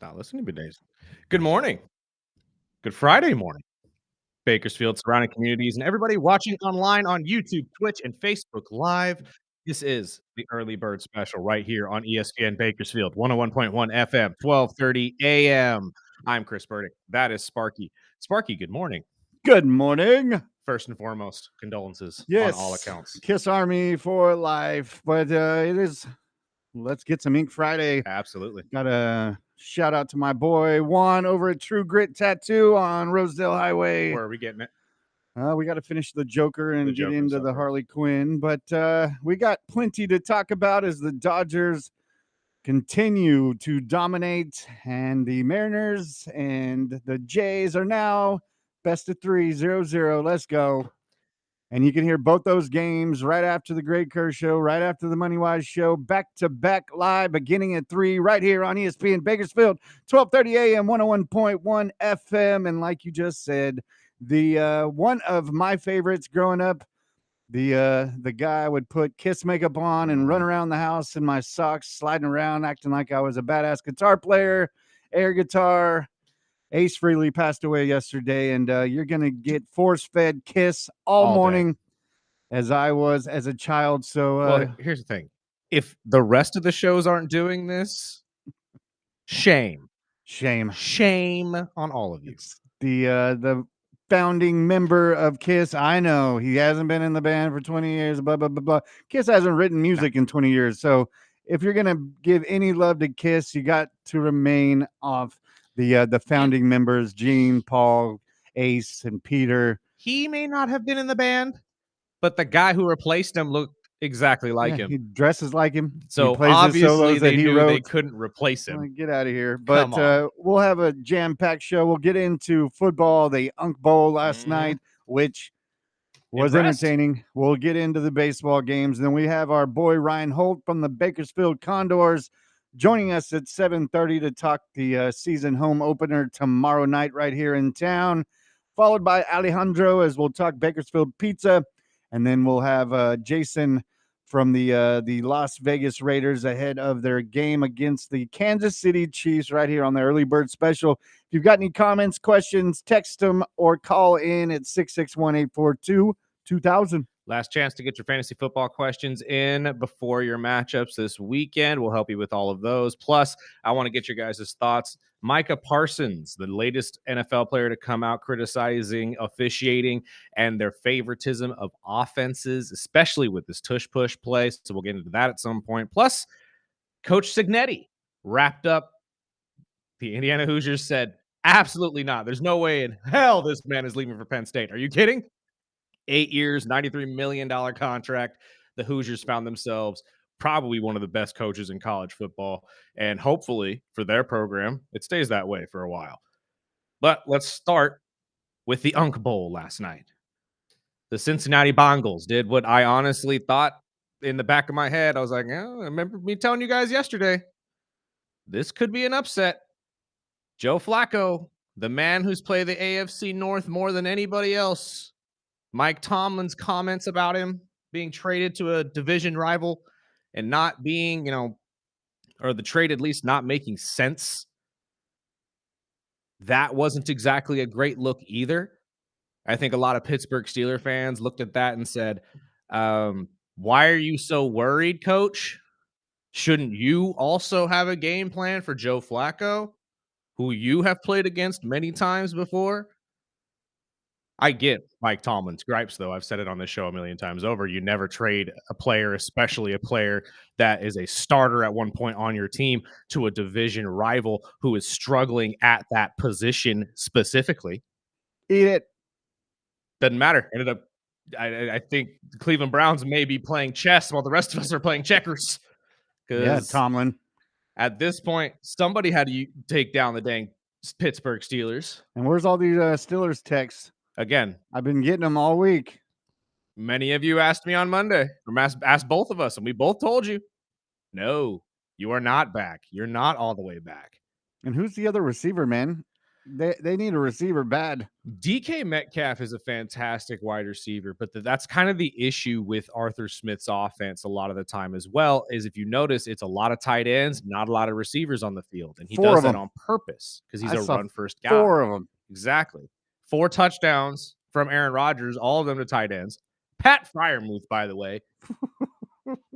Stop listening to me days. Good morning. Good Friday morning. Bakersfield, surrounding communities, and everybody watching online on YouTube, Twitch, and Facebook Live. This is the Early Bird Special right here on ESPN Bakersfield, 101.1 FM, 12:30 a.m. I'm Chris Burdick. That is Sparky. Sparky, good morning. Good morning. First and foremost, condolences Yes, on all accounts. Kiss Army for life. But it is, let's get some Ink Friday. Absolutely. Got a shout out to my boy Juan over at True Grit Tattoo on Rosedale Highway. Where are we getting it? We got to finish the Joker and get into the Joker. Harley Quinn. But we got plenty to talk about as the Dodgers continue to dominate, and the Mariners and the Jays are now best of 3, 0-0. Let's go. And you can hear both those games right after the Great Kerr Show, right after the Money Wise Show, back-to-back live, beginning at 3, right here on ESPN Bakersfield, 12:30 a.m., 101.1 FM. And like you just said, the one of my favorites growing up, the guy would put Kiss makeup on and run around the house in my socks, sliding around, acting like I was a badass guitar player, air guitar. Ace Frehley passed away yesterday, and you're going to get force-fed Kiss all morning as I was as a child. So, well, here's the thing. If the rest of the shows aren't doing this, shame on all of you. It's the founding member of Kiss. I know he hasn't been in the band for 20 years, blah, blah, blah, blah. Kiss hasn't written music in 20 years. So if you're going to give any love to Kiss, you got to remain off the founding members, Gene, Paul, Ace, and Peter. He may not have been in the band, but the guy who replaced him looked exactly like him. He dresses like him. So he plays obviously they knew wrote. they couldn't replace him. Get out of here. But we'll have a jam-packed show. We'll get into football, the Unc Bowl last night, which was entertaining. We'll get into the baseball games. Then we have our boy Ryan Holt from the Bakersfield Condors joining us at 7:30 to talk the season home opener tomorrow night right here in town, followed by Alejandro as we'll talk Bakersfield Pizza. And then we'll have Jason from the Las Vegas Raiders ahead of their game against the Kansas City Chiefs right here on the Early Bird Special. If you've got any comments, questions, text them or call in at 661-842-2000. Last chance to get your fantasy football questions in before your matchups this weekend. We'll help you with all of those. Plus, I want to get your guys' thoughts. Micah Parsons, the latest NFL player to come out criticizing officiating and their favoritism of offenses, especially with this tush-push play. So we'll get into that at some point. Plus, Coach Cignetti wrapped up. The Indiana Hoosiers said, absolutely not. There's no way in hell this man is leaving for Penn State. Are you kidding? 8 years, $93 million contract. The Hoosiers found themselves probably one of the best coaches in college football. And hopefully for their program, it stays that way for a while. But let's start with the Unc Bowl last night. The Cincinnati Bengals did what I honestly thought in the back of my head. I was like, I remember me telling you guys yesterday, this could be an upset. Joe Flacco, the man who's played the AFC North more than anybody else, Mike Tomlin's comments about him being traded to a division rival and not being, or the trade at least not making sense. That wasn't exactly a great look either. I think a lot of Pittsburgh Steelers fans looked at that and said, why are you so worried, coach? Shouldn't you also have a game plan for Joe Flacco, who you have played against many times before? I get Mike Tomlin's gripes, though. I've said it on this show a million times over. You never trade a player, especially a player that is a starter at one point on your team, to a division rival who is struggling at that position specifically. Eat it. Doesn't matter. Ended up, I think the Cleveland Browns may be playing chess while the rest of us are playing checkers. Yeah, Tomlin. At this point, somebody had to take down the dang Pittsburgh Steelers. And where's all these Steelers texts? Again, I've been getting them all week. Many of you asked me on Monday, or asked both of us, and we both told you, no, you are not back. You're not all the way back. And who's the other receiver, man? They need a receiver bad. DK Metcalf is a fantastic wide receiver, but that's kind of the issue with Arthur Smith's offense a lot of the time as well, is if you notice, it's a lot of tight ends, not a lot of receivers on the field, and he 4 does of that them. on purpose because he's I a saw run-first guy. 4 of them. Exactly. 4 touchdowns from Aaron Rodgers, all of them to tight ends. Pat Freiermuth, by the way,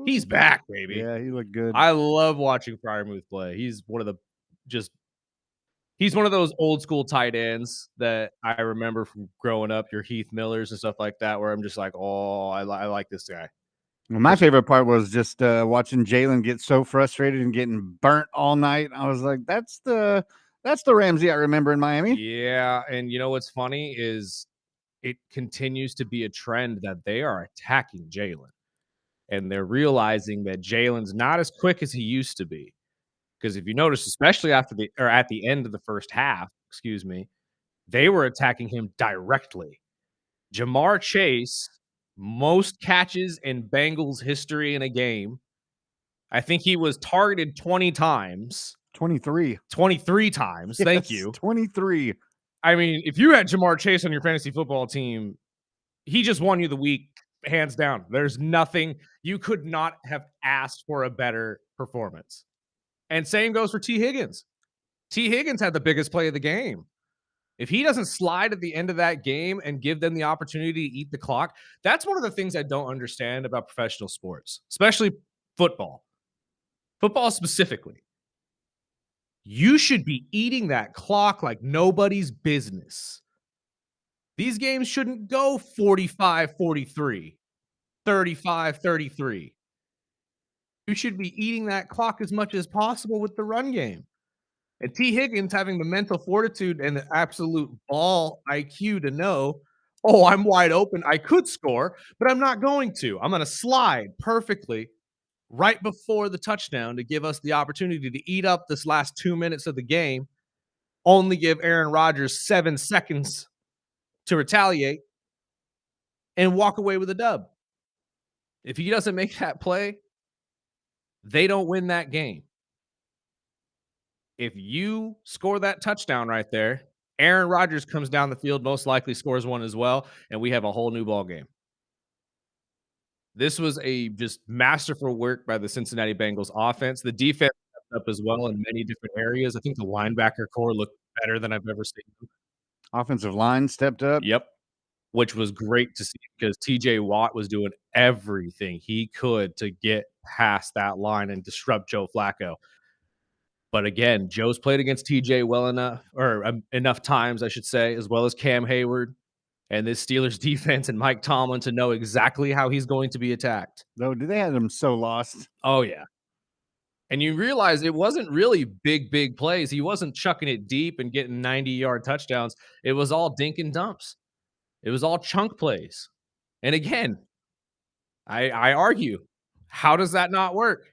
he's back, baby. Yeah, he looked good. I love watching Freiermuth play. He's one of those old school tight ends that I remember from growing up, your Heath Millers and stuff like that, where I'm just like, oh, I like this guy. Well, my favorite part was just watching Jalen get so frustrated and getting burnt all night. I was like, that's the Ramsey I remember in Miami. Yeah, and you know what's funny is it continues to be a trend that they are attacking Jalen, and they're realizing that Jalen's not as quick as he used to be. Because if you notice, especially at the end of the first half, excuse me, they were attacking him directly. Jamar Chase, most catches in Bengals history in a game. I think he was targeted 20 times. 23. 23 times. Thank you. 23. I mean, if you had Jamar Chase on your fantasy football team, he just won you the week, hands down. There's nothing. You could not have asked for a better performance. And same goes for T. Higgins. T. Higgins had the biggest play of the game. If he doesn't slide at the end of that game and give them the opportunity to eat the clock, that's one of the things I don't understand about professional sports, especially football. Football specifically. You should be eating that clock like nobody's business. These games shouldn't go 45-43, 35-33. You should be eating that clock as much as possible with the run game. And T. Higgins having the mental fortitude and the absolute ball IQ to know, oh, I'm wide open. I could score, but I'm not going to. I'm going to slide perfectly right before the touchdown to give us the opportunity to eat up this last 2 minutes of the game, only give Aaron Rodgers 7 seconds to retaliate and walk away with a dub. If he doesn't make that play, they don't win that game. If you score that touchdown right there, Aaron Rodgers comes down the field, most likely scores one as well, and we have a whole new ball game. This was a just masterful work by the Cincinnati Bengals offense. The defense stepped up as well in many different areas. I think the linebacker core looked better than I've ever seen. Offensive line stepped up. Yep. Which was great to see because TJ Watt was doing everything he could to get past that line and disrupt Joe Flacco. But again, Joe's played against TJ well enough, or enough times, I should say, as well as Cam Hayward and this Steelers defense and Mike Tomlin to know exactly how he's going to be attacked. Though, they had him so lost. Oh, yeah. And you realize it wasn't really big plays. He wasn't chucking it deep and getting 90-yard touchdowns. It was all dink and dumps. It was all chunk plays. And again, I argue, how does that not work?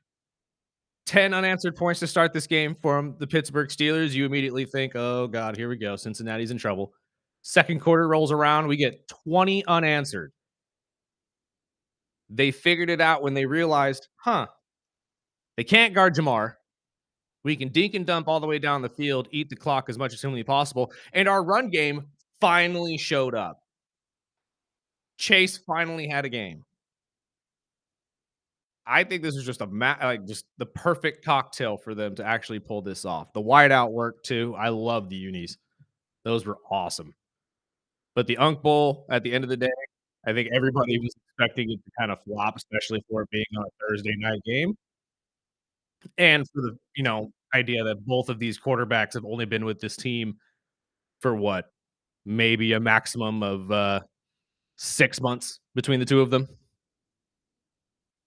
10 unanswered points to start this game from the Pittsburgh Steelers. You immediately think, oh, God, here we go. Cincinnati's in trouble. Second quarter rolls around. We get 20 unanswered. They figured it out when they realized, they can't guard Jamar. We can dink and dump all the way down the field, eat the clock as much as humanly possible. And our run game finally showed up. Chase finally had a game. I think this is just just the perfect cocktail for them to actually pull this off. The whiteout work too. I love the unis; those were awesome. But the Unc Bowl, at the end of the day, I think everybody was expecting it to kind of flop, especially for it being on a Thursday night game, and for the idea that both of these quarterbacks have only been with this team for what, maybe a maximum of 6 months between the two of them.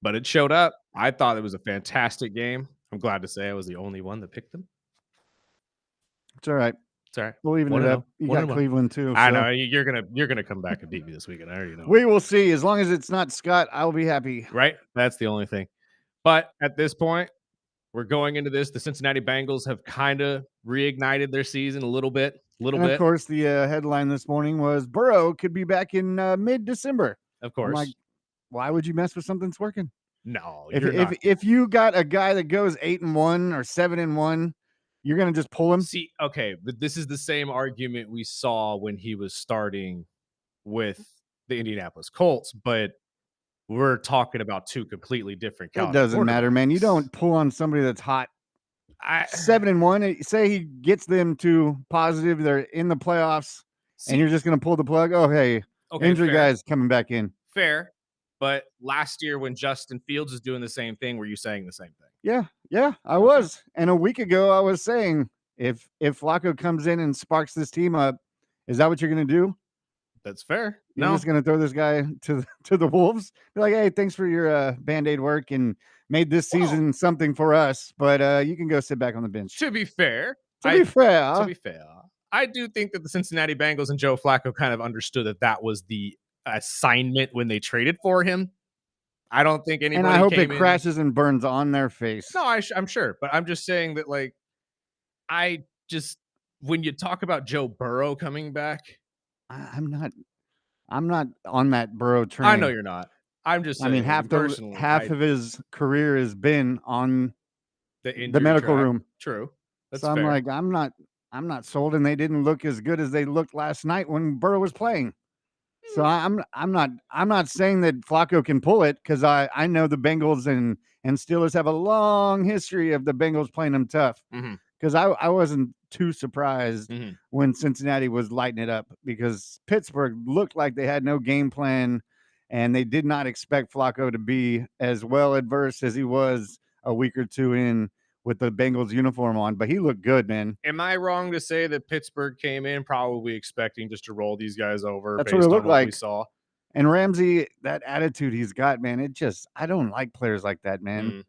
But it showed up. I thought it was a fantastic game. I'm glad to say I was the only one that picked them. It's all right. It's all right. We'll even it up. You got Cleveland too. I know you're gonna come back and beat me this weekend. I already know. We will see. As long as it's not Scott, I'll be happy. Right? That's the only thing. But at this point, we're going into this. The Cincinnati Bengals have kind of reignited their season a little bit. Of course, the headline this morning was Burrow could be back in mid-December. Of course. I'm like, why would you mess with something that's working? No, if you got a guy that goes 8-1 or 7-1, You're gonna just pull him? See, okay, but this is the same argument we saw when he was starting with the Indianapolis Colts, but we're talking about two completely different It caliber doesn't matter, man. You quarterbacks. don't pull on somebody that's hot. I 7-1. Say he gets them to positive. They're in the playoffs, and see. you're just gonna pull the plug. Oh, hey, Okay, injury fair, guy's coming back in. fair. But last year when Justin Fields was doing the same thing, were you saying the same thing? Yeah, yeah, I Okay, was. And a week ago, I was saying if Flacco comes in and sparks this team up, is that what you're gonna do? that's fair. You're just No, gonna throw this guy to the wolves? Be like, hey, thanks for your band-aid work and made this well, season something for us, but you can go sit back on the bench. to be fair, To be to fair, be fair, I do think that the Cincinnati Bengals and Joe Flacco kind of understood that that was the assignment when they traded for him. I don't think and I anybody hope it came in. crashes and burns on their face. No, I'm sure, but I'm just saying that, like, I just when you talk about Joe Burrow coming back, I'm not on that Burrow I know train. you're not. I'm just I mean, saying personally, half of his career has been on the the injury medical track. room. True, So that's I'm fair. like, I'm not sold, and they didn't look as good as they looked last night when Burrow was playing. So I'm not saying that Flacco can pull it because I know the Bengals and Steelers have a long history of the Bengals playing them tough. Hmm. Because I wasn't too surprised Hmm. when Cincinnati was lighting it up because Pittsburgh looked like they had no game plan and they did not expect Flacco to be as well adverse as he was a week or two in with the Bengals uniform on. But he looked good, man. Am I wrong to say that Pittsburgh came in probably expecting just to roll these guys over That's what it based on looked what we like. saw? And Ramsey, that attitude he's got, man, I don't like players like that, man. Mm.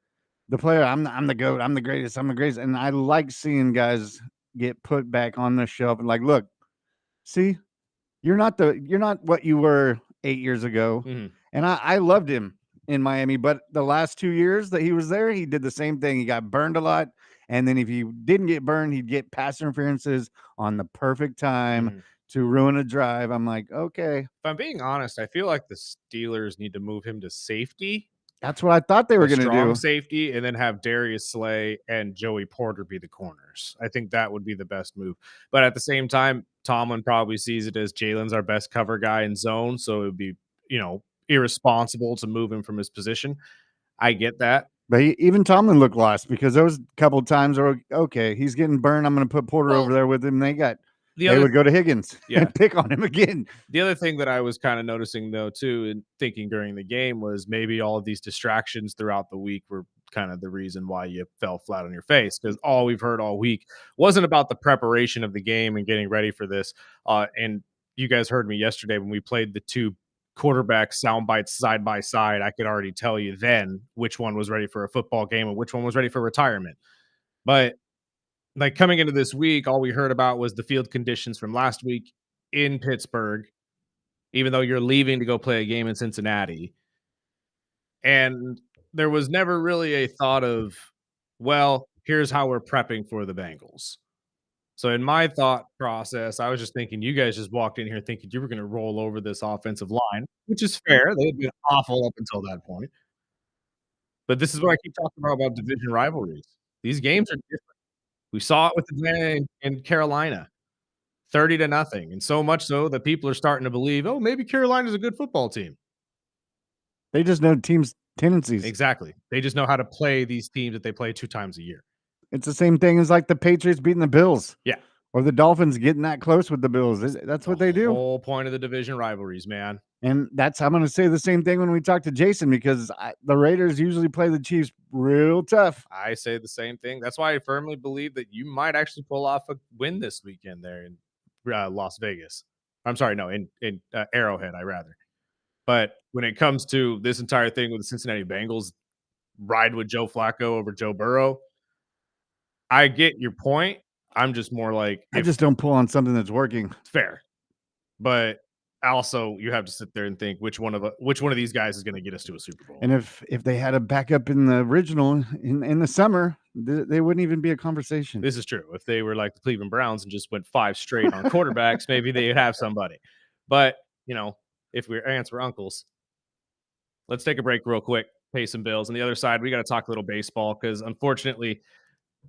The player, I'm the GOAT, I'm the greatest. And I like seeing guys get put back on the shelf and like, look, see, you're not what you were 8 years ago. Mhm. And I loved him in Miami, but the last 2 years that he was there, he did the same thing. He got burned a lot. And then if he didn't get burned, he'd get pass interferences on the perfect time Mhm. to ruin a drive. I'm like, okay, If I'm being honest, I feel like the Steelers need to move him to safety, that's what I thought they were a gonna strong do. safety, and then have Darius Slay and Joey Porter be the corners. I think that would be the best move. But at the same time, Tomlin probably sees it as Jalen's our best cover guy in zone, so it would be, irresponsible to move him from his position. I get that. But even Tomlin looked lost because those couple of times are okay. He's getting burned. I'm going to put Porter over Well, there with him. the They other would go to Higgins yeah, and pick on him again. the other thing that I was kind of noticing though too, and thinking during the game was maybe all of these distractions throughout the week were kind of the reason why you fell flat on your face because all we've heard all week wasn't about the preparation of the game and getting ready for this. And you guys heard me yesterday when we played the two quarterback sound bites side by side. I could already tell you then which one was ready for a football game and which one was ready for retirement. But like coming into this week, all we heard about was the field conditions from last week in Pittsburgh, even though you're leaving to go play a game in Cincinnati. And there was never really a thought of, well, here's how we're prepping for the Bengals. So in my thought process, I was just thinking you guys just walked in here thinking you were going to roll over this offensive line, which is fair. They had been awful up until that point. But this is what I keep talking about division rivalries. These games are different. We saw it with Atlanta and Carolina. 30 to nothing. And so much so that people are starting to believe, oh, maybe Carolina's a good football team. They just know teams' tendencies. Exactly. They just know how to play these teams that they play 2 times a year. It's the same thing as like the Patriots beating the Bills Yeah. or the Dolphins getting that close with the Bills. That's The what they do. whole point of the division rivalries, man. And I'm going to say the same thing when we talk to Jason because the Raiders usually play the Chiefs real tough. I say the same thing. That's why I firmly believe that you might actually pull off a win this weekend there in Las Vegas. I'm sorry, no, in Arrowhead, I rather. But when it comes to this entire thing with the Cincinnati Bengals, ride with Joe Flacco over Joe Burrow, I get your point. I'm just more like I if just don't pull on something that's working. fair, but also you have to sit there and think which one of these guys is going to get us to a Super Bowl. And if they had a backup in the original in the summer, they wouldn't even be a conversation. This is true. If they were like the Cleveland Browns and just went 5 straight on quarterbacks, maybe they'd have somebody. But, if we're aunts, we're uncles. Let's take a break real quick, pay some bills. On the other side, we got to talk a little baseball because unfortunately,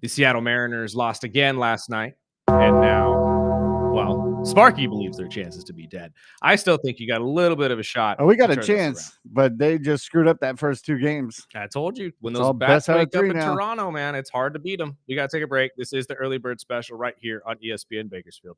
The Seattle Mariners lost again last night, and now, well, Sparky believes their chances to be dead. I still think you got a little bit of a shot We got to a turn this around. chance, but they just screwed up that first 2 games. I told you, when It's those all best bats out of wake up 3 in now. Toronto, man, it's hard to beat them. We got to take a break. This is the Early Bird Special right here on ESPN Bakersfield.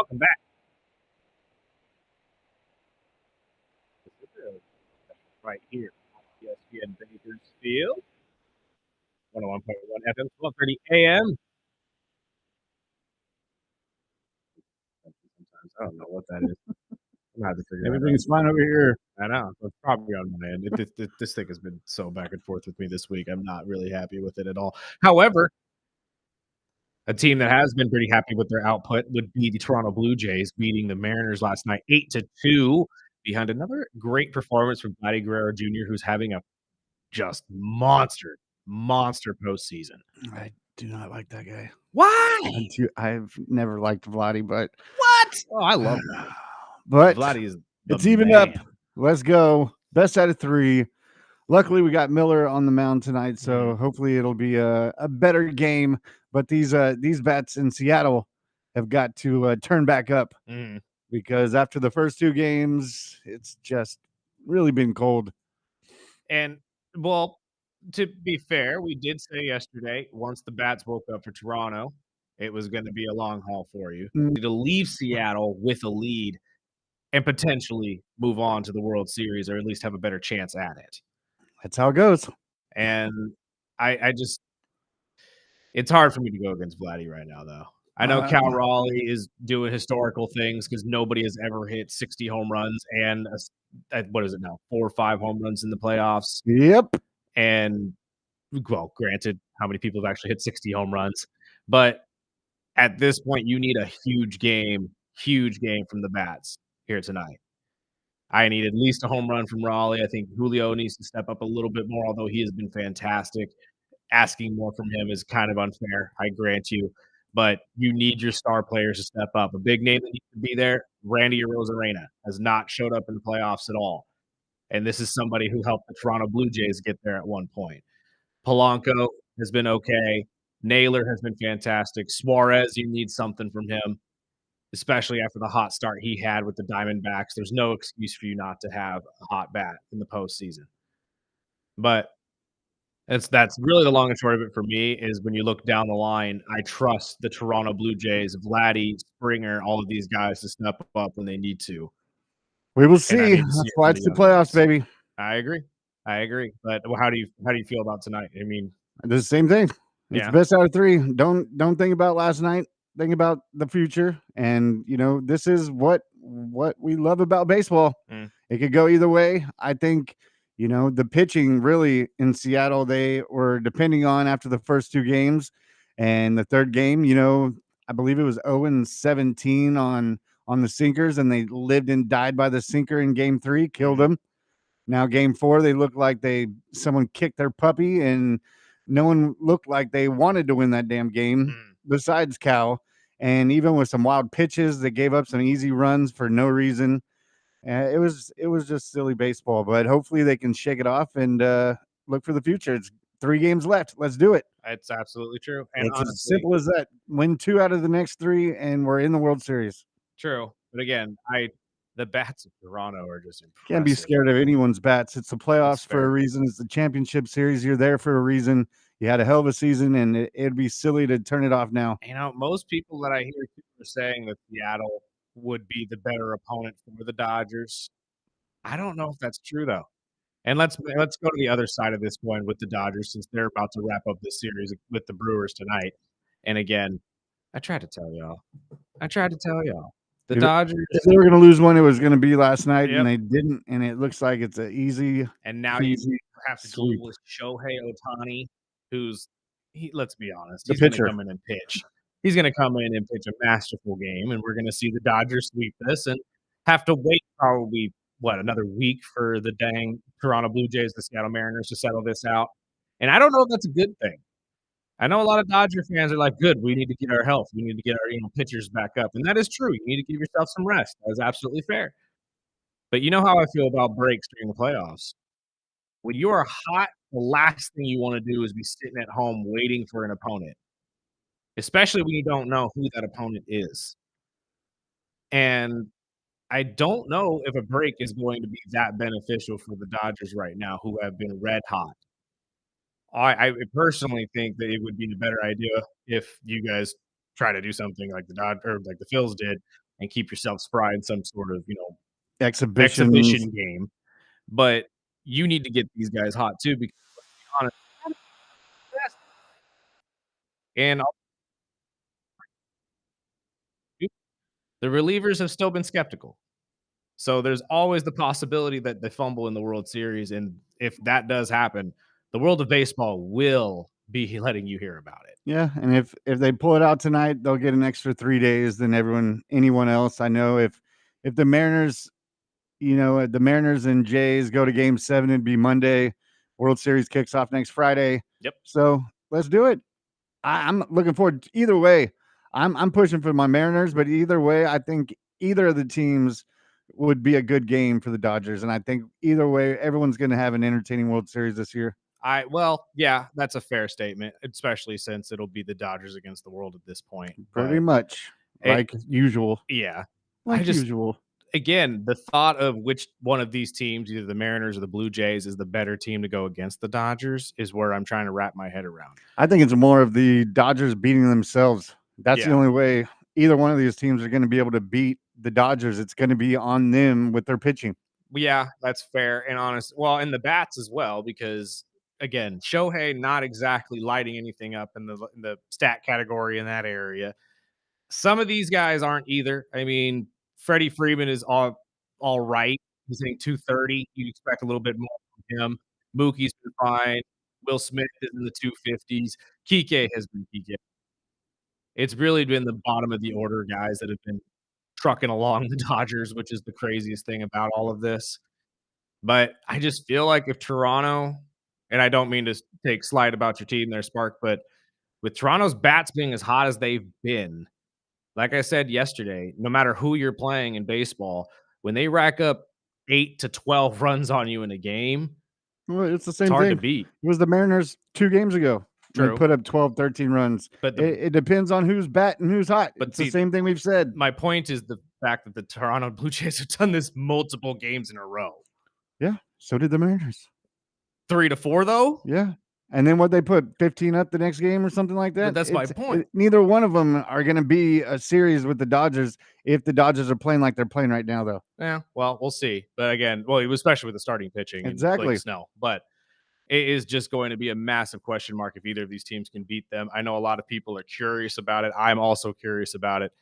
Welcome back. Right here, ESPN Bakersfield, 101.1 FM, 12:30 a.m. Sometimes I don't know what that is. I'm gonna have to figure that out. Everything's fine over here. I know. It's probably on my end. This thing has been so back and forth with me this week. I'm not really happy with it at all. However, a team that has been pretty happy with their output would be the Toronto Blue Jays, beating the Mariners last night 8-2 behind another great performance from Vladdy Guerrero Jr., who's having a just monster postseason. I do not like that guy. Why? I've never liked Vladdy, but What? Oh, I love that. but Vladdy is it's evened up. Let's go. Best out of 3. Luckily, we got Miller on the mound tonight, so hopefully it'll be a better game. But these bats in Seattle have got to turn back up because after the first 2 games, it's just really been cold. And well, to be fair, we did say yesterday once the bats woke up for Toronto, it was going to be a long haul for you to leave Seattle with a lead and potentially move on to the World Series or at least have a better chance at it. That's how it goes. And I just, it's hard for me to go against Vladdy right now, though. I know Cal Raleigh is doing historical things because nobody has ever hit 60 home runs and what is it now, 4 or 5 home runs in the playoffs. Yep. And well, granted, how many people have actually hit 60 home runs? But at this point, you need a huge game from the bats here tonight. I need at least a home run from Raleigh. I think Julio needs to step up a little bit more, although he has been fantastic. Asking more from him is kind of unfair, I grant you. But you need your star players to step up. A big name that needs to be there, Randy Arozarena, has not showed up in the playoffs at all. And this is somebody who helped the Toronto Blue Jays get there at one point. Polanco has been okay. Naylor has been fantastic. Suarez, you need something from him, especially after the hot start he had with the Diamondbacks. There's no excuse for you not to have a hot bat in the postseason. But that's really the long and short of it for me is when you look down the line, I trust the Toronto Blue Jays, Vladdy, Springer, all of these guys to step up when they need to. We will see. That's why it's the playoffs, baby. I agree. But how do you feel about tonight? I mean, the same thing. It's best out of 3. Don't think about last night. Think about the future. And this is what we love about baseball. It could go either way. I think the pitching really in Seattle, they were depending on after the first 2 games, and the third game, I believe it was 0-17 on the sinkers, and they lived and died by the sinker in game 3, killed them. Now game 4, they looked like someone kicked their puppy, and no one looked like they wanted to win that damn game besides Cal. And even with some wild pitches, they gave up some easy runs for no reason. It was just silly baseball, but hopefully they can shake it off and look for the future. It's 3 games left. Let's do it. It's absolutely true. And it's honestly, as simple as that. Win 2 out of the next 3, and we're in the World Series. True. But again, the bats of Toronto are just impressive. Can't be scared of anyone's bats. It's the playoffs for a reason. It's the championship series. You're there for a reason. You had a hell of a season, and it'd be silly to turn it off now. Most people that I hear are saying that Seattle would be the better opponent for the Dodgers. I don't know if that's true though. And let's go to the other side of this coin with the Dodgers since they're about to wrap up this series with the Brewers tonight. And again, I tried to tell y'all. The Dodgers. If they were going to lose one, it was going to be last night, and they didn't. And it looks like it's an easy. And now you have to deal with Shohei Ohtani, let's be honest, he's going to come in and pitch. He's going to come in and pitch a masterful game, and we're going to see the Dodgers sweep this and have to wait probably, another week for the dang Toronto Blue Jays, the Seattle Mariners to settle this out. And I don't know if that's a good thing. I know a lot of Dodger fans are like, good, we need to get our health. We need to get our pitchers back up. And that is true. You need to give yourself some rest. That is absolutely fair. But you know how I feel about breaks during the playoffs. When you are hot, the last thing you want to do is be sitting at home waiting for an opponent, especially when you don't know who that opponent is. And I don't know if a break is going to be that beneficial for the Dodgers right now, who have been red hot. I personally think that it would be a better idea if you guys try to do something like the Phils did and keep yourself spry in some sort of, Exhibitions. exhibition game. But you need to get these guys hot too because let's be honest, and the relievers have still been skeptical. So there's always the possibility that they fumble in the World Series, and if that does happen, the world of baseball will be letting you hear about it. Yeah, and if they pull it out tonight, they'll get an extra 3 days than anyone else. I know if the Mariners, the Mariners and Jays go to Game 7, it'd be Monday. World Series kicks off next Friday. Yep. So let's do it. I'm looking forward to either way. I'm pushing for my Mariners, but either way, I think either of the teams would be a good game for the Dodgers, and I think either way, everyone's going to have an entertaining World Series this year. Well, yeah, that's a fair statement, especially since it'll be the Dodgers against the world at this point. Pretty But much it, like usual. yeah, I Like just usual. again the thought of which one of these teams, either the Mariners or the Blue Jays, is the better team to go against the Dodgers is where I'm trying to wrap my head around. I think it's more of the Dodgers beating themselves. That's the Yeah. only way either one of these teams are going to be able to beat the Dodgers. It's going to be on them with their pitching. Yeah, that's fair and honest. Well, and the bats as well, because again, Shohei not exactly lighting anything up in the stat category in that area. Some of these guys aren't either. I mean, Freddie Freeman is all right. He's hitting 230. You'd expect a little bit more from him. Mookie's been fine. Will Smith is in the 250s. Kike has been Kike. It's really been the bottom of the order guys that have been trucking along the Dodgers, which is the craziest thing about all of this. But I just feel like if Toronto, and I don't mean to take slight about your team there, Spark, but with Toronto's bats being as hot as they've been, like I said yesterday, no matter who you're playing in baseball, when they rack up 8 to 12 runs on you in a game, Well, it's the it's same hard to thing. beat. It was the Mariners 2 games ago. They True. put up 12, 13 runs. But It depends on who's batting and who's hot. but It's the see, same thing we've said. my point is the fact that the Toronto Blue Jays have done this multiple games in a row. Yeah, so did the Mariners. 3 to 4 though? Yeah. And then what they put 15 up the next game or something like that. But that's my point. Neither one of them are going to be a series with the Dodgers if the Dodgers are playing like they're playing right now, though. Yeah, well, we'll see. But again, especially with the starting pitching and Exactly. Blake Snell. But it is just going to be a massive question mark if either of these teams can beat them. I know a lot of people are curious about it. I'm also curious about it.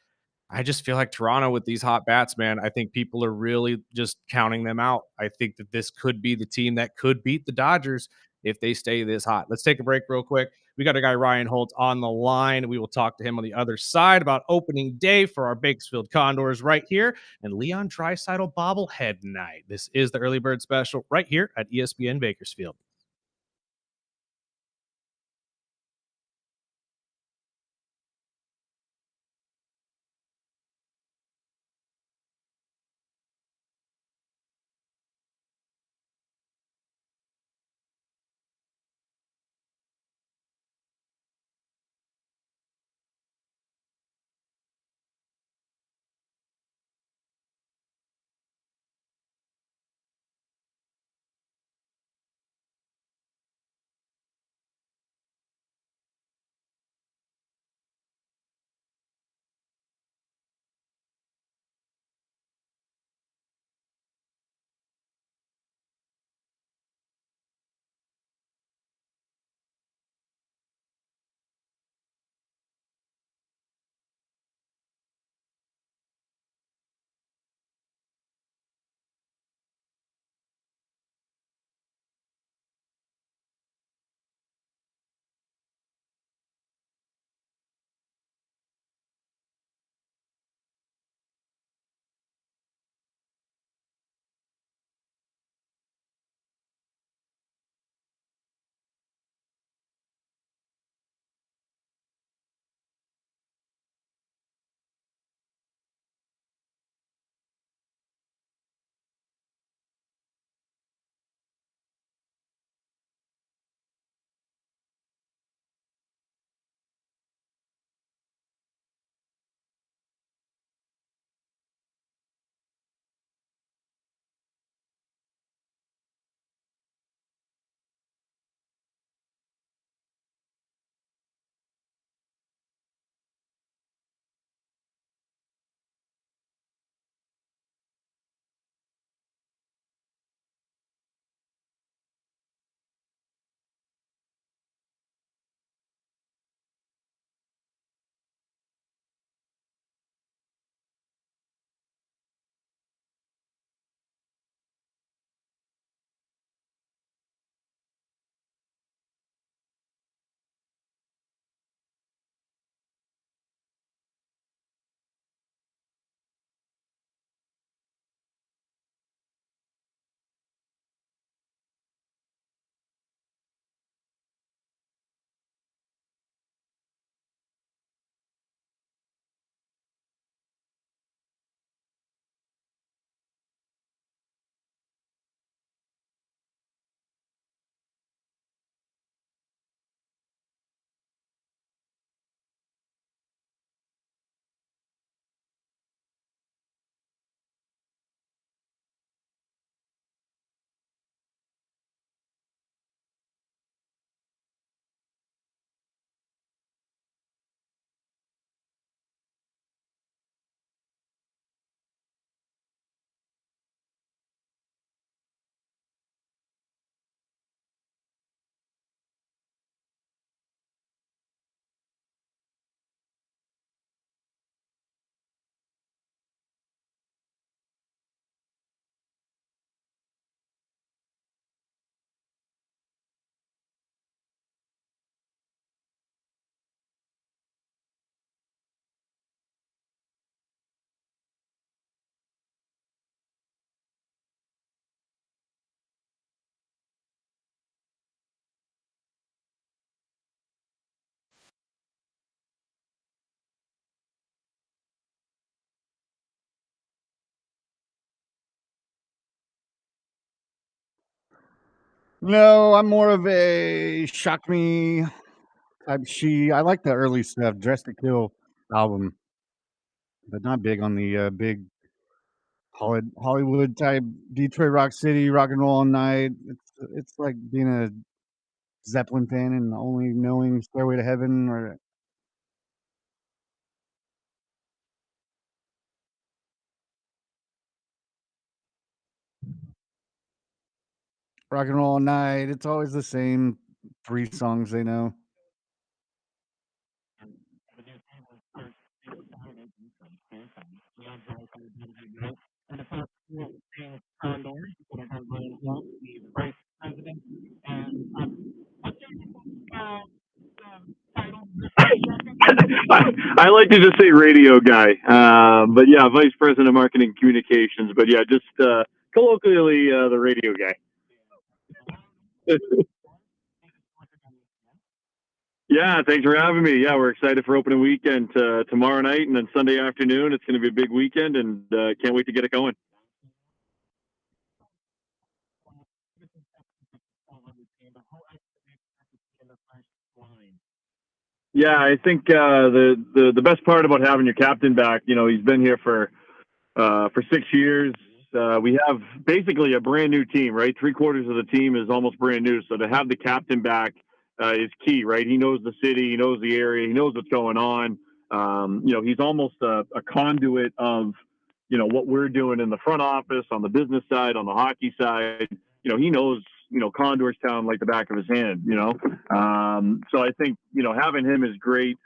I just feel like Toronto with these hot bats, man, I think people are really just counting them out. I think that this could be the team that could beat the Dodgers if they stay this hot. Let's take a break real quick. We got our guy Ryan Holt on the line. We will talk to him on the other side about opening day for our Bakersfield Condors right here and Leon Draisaitl bobblehead night. This is the early bird special right here at ESPN Bakersfield. No, I'm more of a shock me type. I like the early stuff, Dress to Kill album, but not big on the big Hollywood type Detroit Rock City, rock and roll all night. It's like being a Zeppelin fan and only knowing Stairway to Heaven or rock and roll all night. It's always the same 3 songs they know. I like to just say radio guy, but yeah, vice president of marketing communications. But yeah, just colloquially the radio guy. Yeah, thanks for having me. Yeah, we're excited for opening weekend tomorrow night and then Sunday afternoon. It's going to be a big weekend, and can't wait to get it going. Yeah, I think the best part about having your captain back, he's been here for 6 years. We have basically a brand new team, right? 3/4 of the team is almost brand new. So to have the captain back is key, right? He knows the city, he knows the area, he knows what's going on. He's almost a conduit of, what we're doing in the front office, on the business side, on the hockey side. He knows, Condors Town like the back of his hand, So I think, having him is great.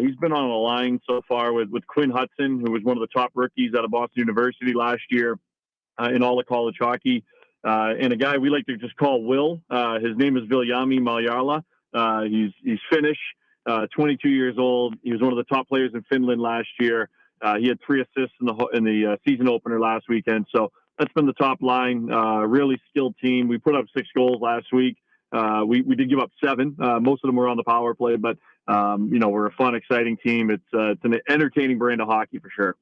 He's been on a line so far with Quinn Hudson, who was one of the top rookies out of Boston University last year in all of college hockey. And a guy we like to just call Will. His name is Viljami Maljala. He's Finnish, 22 years old. He was one of the top players in Finland last year. He had 3 assists in the season opener last weekend. So that's been the top line. Really skilled team. We put up 6 goals last week. We did give up 7. Most of them were on the power play, but we're a fun, exciting team. It's an entertaining brand of hockey for sure.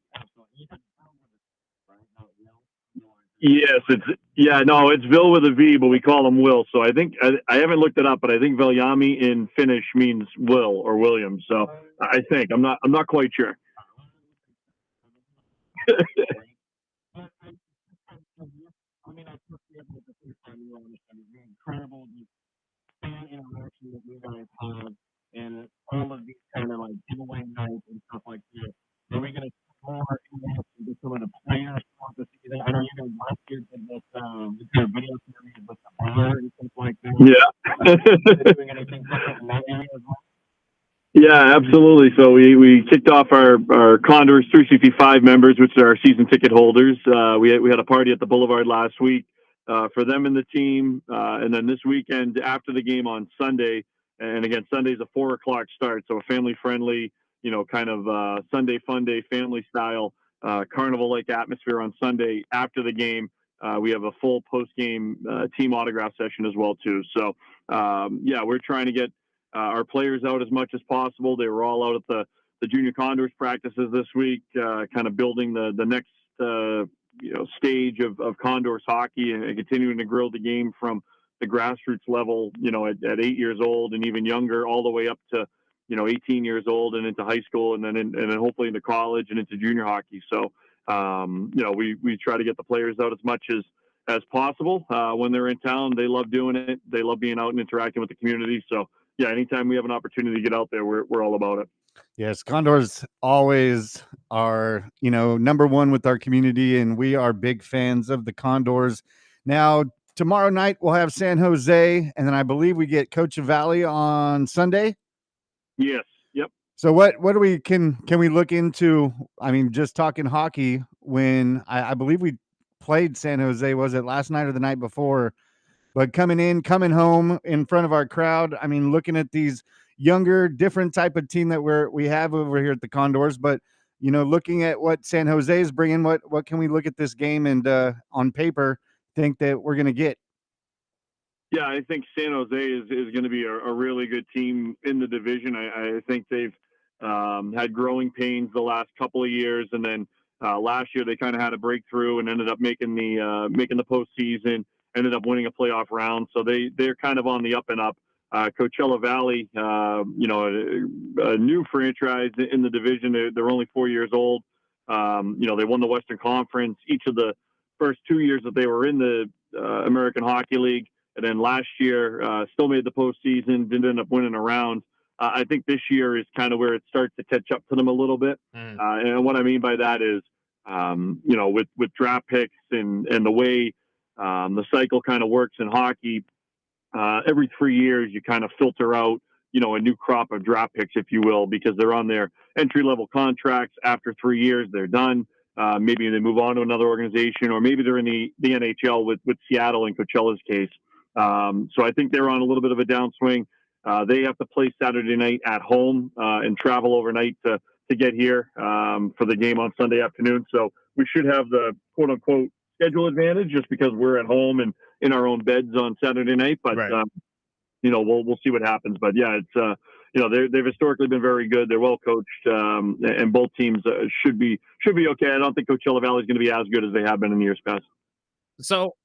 Yes, it's Vil with a V, but we call him Will. So I think I haven't looked it up, but I think Viljami in Finnish means Will or William. So I think I'm not quite sure. Yeah. Yeah, absolutely. So we kicked off our Condors 365 members, which are our season ticket holders. We had a party at the Boulevard last week for them and the team, and then this weekend after the game on Sunday. And again, Sunday's a 4 o'clock start, so a family friendly, kind of Sunday fun day, family style carnival like atmosphere on Sunday after the game. We have a full post game team autograph session as well too. So yeah, we're trying to get our players out as much as possible. They were all out at the junior Condors practices this week, kind of building the next stage of Condors hockey and continuing to grow the game from the grassroots level, at 8 years old and even younger, all the way up to 18 years old and into high school, and then hopefully into college and into junior hockey. So we try to get the players out as much as possible when they're in town. They love doing it. They love being out and interacting with the community. So yeah, anytime we have an opportunity to get out there, we're all about it. Yes, Condors always are, number one with our community, and we are big fans of the Condors. Now, tomorrow night we'll have San Jose, and then I believe we get Coach Valley on Sunday. Yes. Yep. So what do we can we look into? I mean, just talking hockey. When I believe we played San Jose, was it last night or the night before? But coming home in front of our crowd, I mean, looking at these younger, different type of team that we have over here at the Condors, but looking at what San Jose is bringing, what can we look at this game and on paper think that we're going to get? Yeah, I think San Jose is going to be a really good team in the division. I think they've had growing pains the last couple of years, and then last year they kind of had a breakthrough and ended up making the postseason. ended up winning a playoff round. So they're kind of on the up and up. Coachella Valley, a new franchise in the division. They're only 4 years old. They won the Western Conference each of the first 2 years that they were in the American Hockey League. And then last year, still made the postseason, didn't end up winning a round. I think this year is kind of where it starts to catch up to them a little bit. And what I mean by that is, with draft picks and the way the cycle kind of works in hockey, every 3 years you kind of filter out, a new crop of draft picks, if you will, because they're on their entry-level contracts. After 3 years, they're done. Maybe they move on to another organization, or maybe they're in the NHL with Seattle in Coachella's case. So I think they're on a little bit of a downswing. They have to play Saturday night at home and travel overnight to get here for the game on Sunday afternoon. So we should have the quote-unquote schedule advantage just because we're at home and in our own beds on Saturday night. But, right. We'll see what happens. But, yeah, it's they've historically been very good. They're well coached, and both teams should be okay. I don't think Coachella Valley is going to be as good as they have been in years past. So,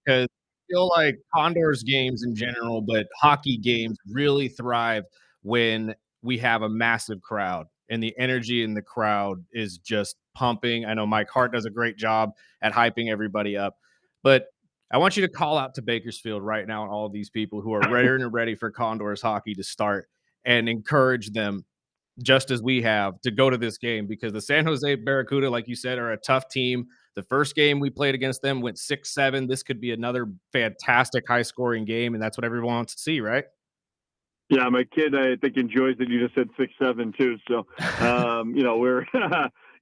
because I feel like Condors games in general, but hockey games really thrive when we have a massive crowd and the energy in the crowd is just pumping. I know Mike Hart does a great job at hyping everybody up, but I want you to call out to Bakersfield right now and all of these people who are ready for Condors hockey to start and encourage them, just as we have, to go to this game, because the San Jose Barracuda, like you said, are a tough team. The first game we played against them went 6-7. This could be another fantastic high-scoring game, and that's what everyone wants to see, right? Yeah, my kid, I think, enjoys that you just said 6-7 too. So, we're,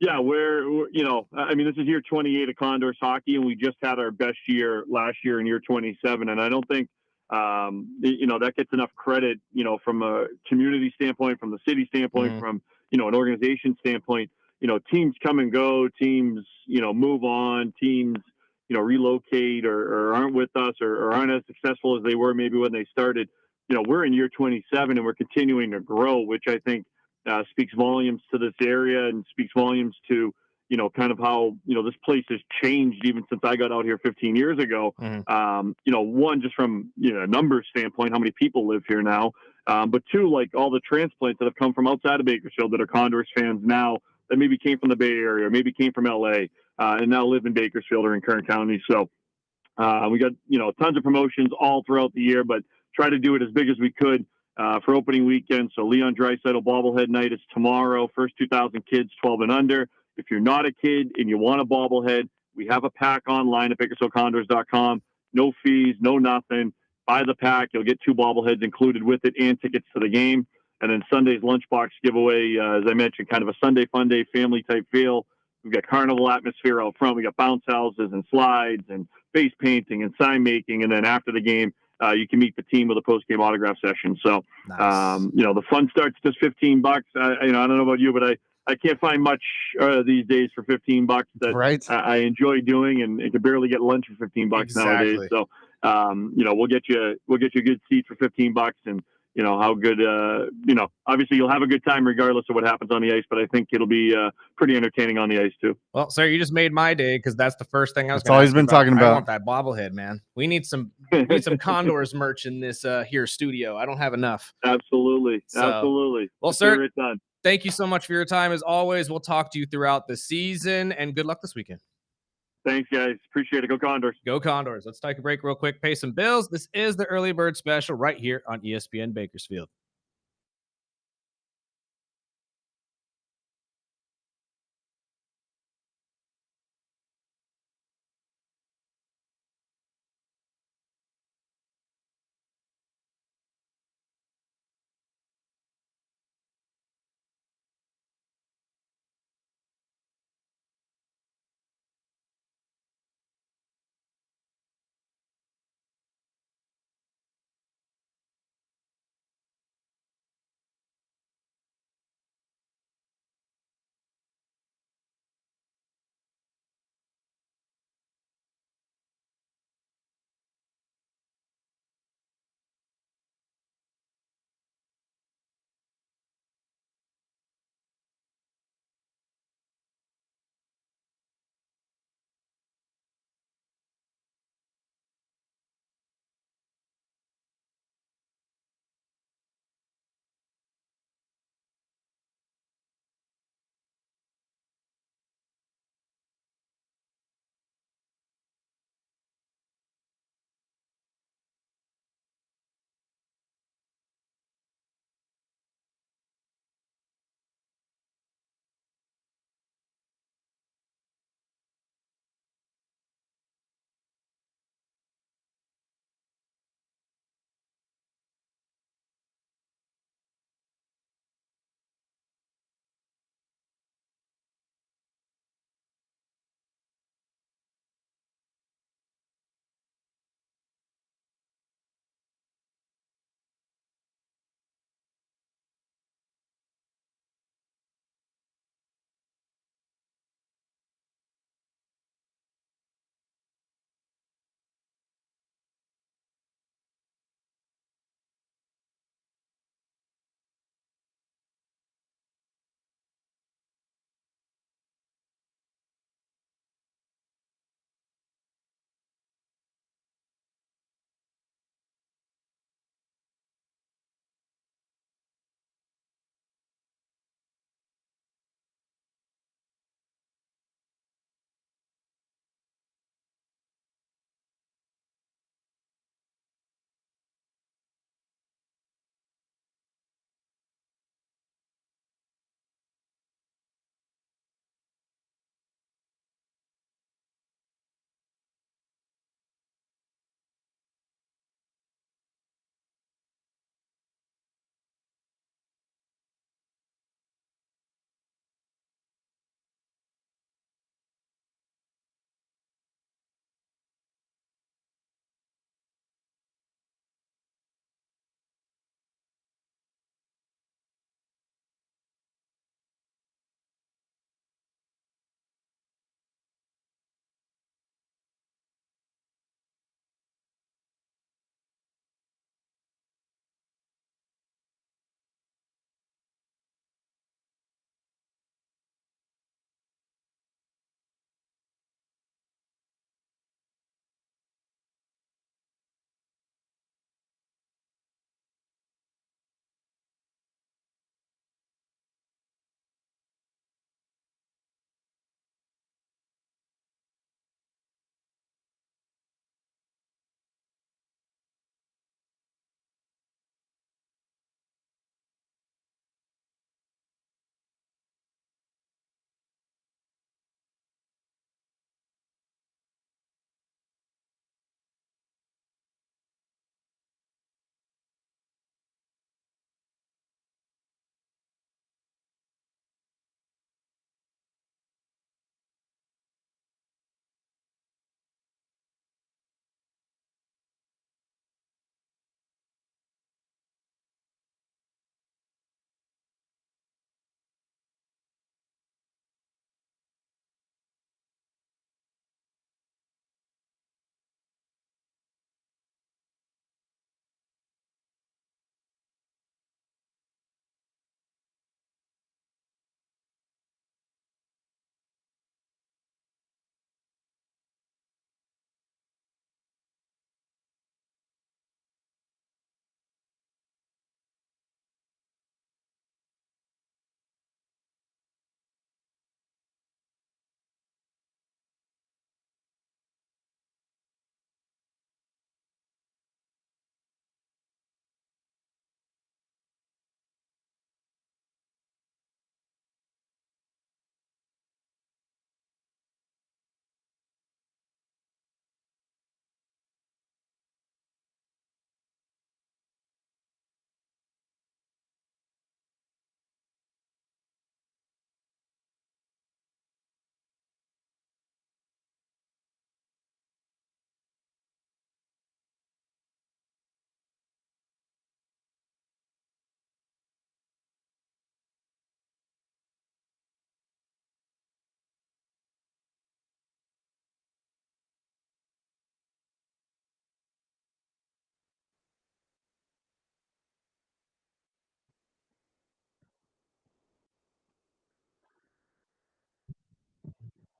this is year 28 of Condors hockey, and we just had our best year last year in year 27. And I don't think, that gets enough credit, from a community standpoint, from the city standpoint, from, an organization standpoint. Teams come and go, teams, move on, teams, relocate or aren't with us or aren't as successful as they were maybe when they started. We're in year 27 and we're continuing to grow, which I think speaks volumes to this area and speaks volumes to, kind of how, this place has changed even since I got out here 15 years ago. One, just from, a numbers standpoint, how many people live here now. But two, like all the transplants that have come from outside of Bakersfield that are Condors fans now that maybe came from the Bay Area or maybe came from LA and now live in Bakersfield or in Kern County. So we got, tons of promotions all throughout the year, but try to do it as big as we could for opening weekend. So Leon Draisaitl bobblehead night is tomorrow. First 2,000 kids 12 and under. If you're not a kid and you want a bobblehead, we have a pack online at BakersfieldCondors.com. No fees, no nothing. Buy the pack. You'll get 2 bobbleheads included with it and tickets to the game. And then Sunday's lunchbox giveaway, as I mentioned, kind of a Sunday fun day, family type feel. We've got carnival atmosphere out front. We got bounce houses and slides and face painting and sign making. And then after the game, you can meet the team with a post-game autograph session. So, nice. The fun starts just $15. I don't know about you, but I can't find much these days for $15 that I enjoy doing, and can barely get lunch for $15 nowadays. So, we'll get you a good seat for $15, and how good. Obviously you'll have a good time regardless of what happens on the ice, but I think it'll be pretty entertaining on the ice too. Well, sir, you just made my day, because that's the first thing I was. That's all he's been talking about. I want that bobblehead, man. We need some Condors merch in this here studio. I don't have enough. Absolutely. Well, sir, thank you so much for your time. As always, we'll talk to you throughout the season, and good luck this weekend. Thanks, guys. Appreciate it. Go Condors. Go Condors. Let's take a break real quick, pay some bills. This is the Early Bird Special right here on ESPN Bakersfield.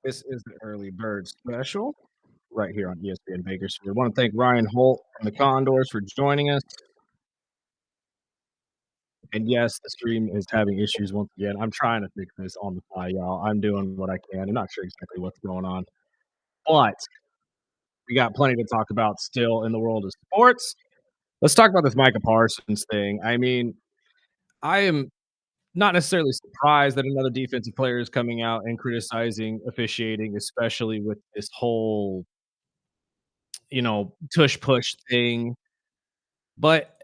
This is the early bird special right here on ESPN Bakersfield. I want to thank Ryan Holt from the Condors for joining us. And yes, the stream is having issues once again. I'm trying to fix this on the fly, y'all. I'm doing what I can. I'm not sure exactly what's going on, but we got plenty to talk about still in the world of sports. Let's talk about this Micah Parsons thing. I mean, I am not necessarily surprised that another defensive player is coming out and criticizing officiating, especially with this whole, tush push thing. But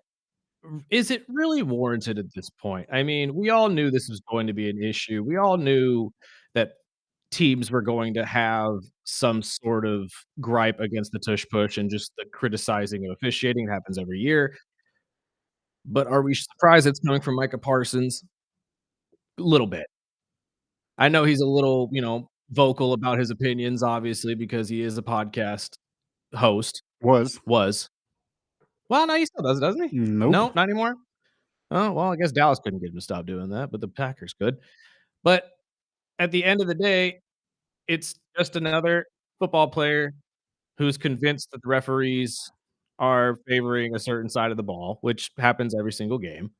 is it really warranted at this point? I mean, we all knew this was going to be an issue. We all knew that teams were going to have some sort of gripe against the tush push and just the criticizing of officiating. It happens every year. But are we surprised it's coming from Micah Parsons? A little bit. I know he's a little, vocal about his opinions, obviously, because he is a podcast host. Was. Well, no, he still does it, doesn't he? Nope. No, not anymore? Oh, well, I guess Dallas couldn't get him to stop doing that, but the Packers could. But at the end of the day, it's just another football player who's convinced that the referees are favoring a certain side of the ball, which happens every single game.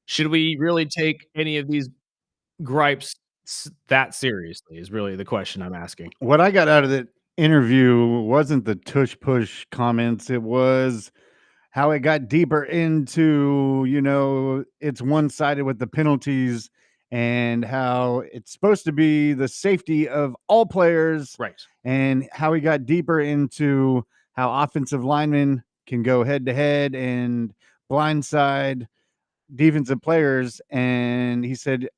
Should we really take any of these gripes that seriously is really the question I'm asking. What I got out of the interview wasn't the tush push comments. It was how it got deeper into, it's one-sided with the penalties and how it's supposed to be the safety of all players. Right. And how he got deeper into how offensive linemen can go head to head and blindside defensive players. And he said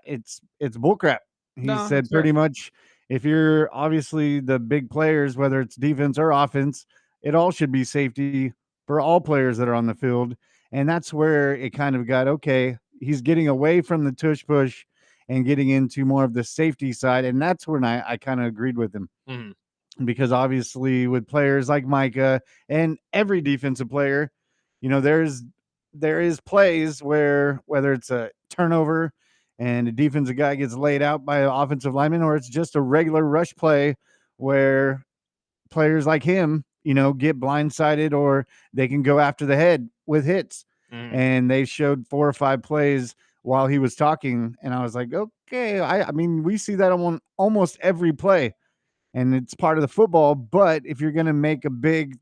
it's bullcrap. He said pretty much if you're obviously the big players, whether it's defense or offense, it all should be safety for all players that are on the field. And that's where it kind of got, okay, he's getting away from the tush push and getting into more of the safety side. And that's when I kind of agreed with him. Mm-hmm. Because obviously with players like Micah and every defensive player, there is plays where whether it's a turnover and a defensive guy gets laid out by an offensive lineman, or it's just a regular rush play where players like him, get blindsided or they can go after the head with hits. Mm-hmm. And they showed 4 or 5 plays while he was talking. And I was like, okay, I mean, we see that on almost every play and it's part of the football. But if you're going to make a big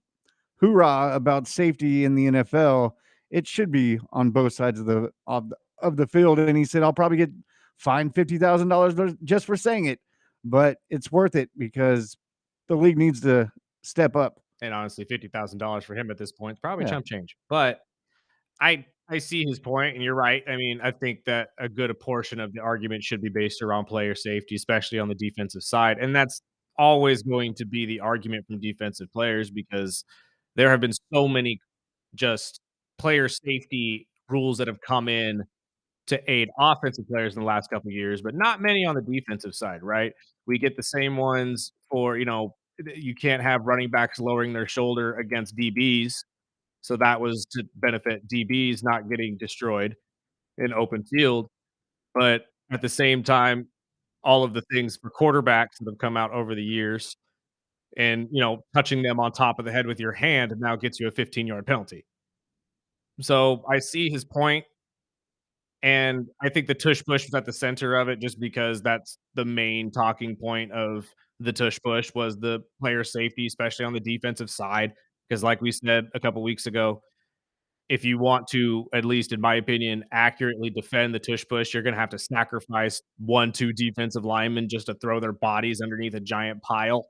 hoorah about safety in the NFL, it should be on both sides of the field. And he said, I'll probably get fined $50,000 just for saying it, but it's worth it because the league needs to step up. And honestly, $50,000 for him at this point is probably chump change. But I see his point, and you're right. I mean, I think that a good portion of the argument should be based around player safety, especially on the defensive side. And that's always going to be the argument from defensive players because there have been so many just player safety rules that have come in to aid offensive players in the last couple of years, but not many on the defensive side, right? We get the same ones for, you can't have running backs lowering their shoulder against DBs. So that was to benefit DBs not getting destroyed in open field. But at the same time, all of the things for quarterbacks that have come out over the years and, touching them on top of the head with your hand now gets you a 15-yard penalty. So I see his point, and I think the tush push was at the center of it just because that's the main talking point of the tush push was the player safety, especially on the defensive side. Because like we said a couple weeks ago, if you want to, at least in my opinion, accurately defend the tush push, you're going to have to sacrifice 1-2 defensive linemen just to throw their bodies underneath a giant pile.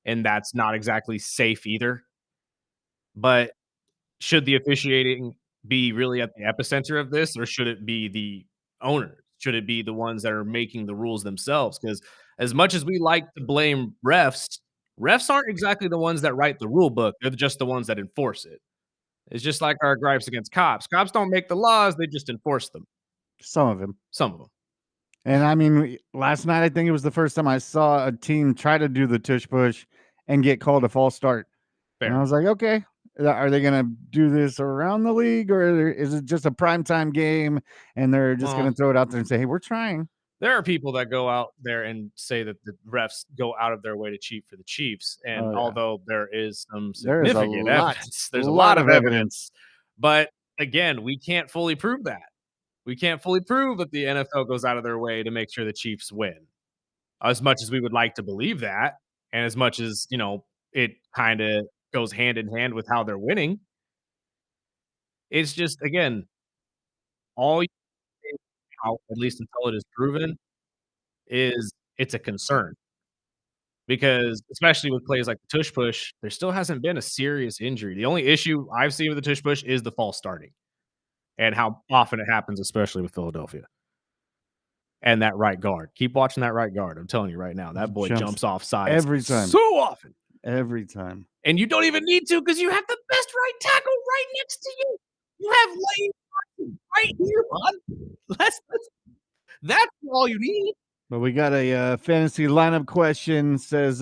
And that's not exactly safe either. But should the officiating be really at the epicenter of this, or should it be the owners? Should it be the ones that are making the rules themselves? Because as much as we like to blame refs, refs aren't exactly the ones that write the rule book. They're just the ones that enforce it. It's just like our gripes against cops. Cops don't make the laws, they just enforce them. Some of them. And I mean, last night, I think it was the first time I saw a team try to do the tush push and get called a false start. Fair. And I was like, okay, are they going to do this around the league, or is it just a primetime game and they're just going to throw it out there and say, hey, we're trying? There are people that go out there and say that the refs go out of their way to cheat for the Chiefs, and Oh, yeah. although there is some There is a significant lot, evidence, there's a lot of evidence. evidence. But again, we can't fully prove that. We can't fully prove that the NFL goes out of their way to make sure the Chiefs win. As much as we would like to believe that, and as much as, it kinda goes hand in hand with how they're winning, it's just, again, all you how at least until it is proven, is it's a concern. Because especially with plays like the tush push, there still hasn't been a serious injury. The only issue I've seen with the tush push is the false starting and how often it happens, especially with Philadelphia and that right guard. Keep watching that right guard. I'm telling you right now, that boy Jumps jumps off sides every time. so often. Every time. And you don't even need to because you have the best right tackle right next to you. You have Lane Johnson right here, bud. That's all you need. But we got a fantasy lineup question. Says,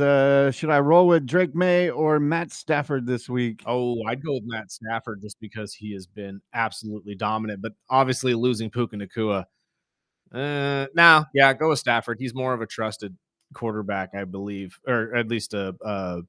should I roll with Drake May or Matt Stafford this week? Oh, I'd go with Matt Stafford just because he has been absolutely dominant, but obviously losing Puka Nacua. No, yeah, go with Stafford. He's more of a trusted quarterback, I believe, or at least a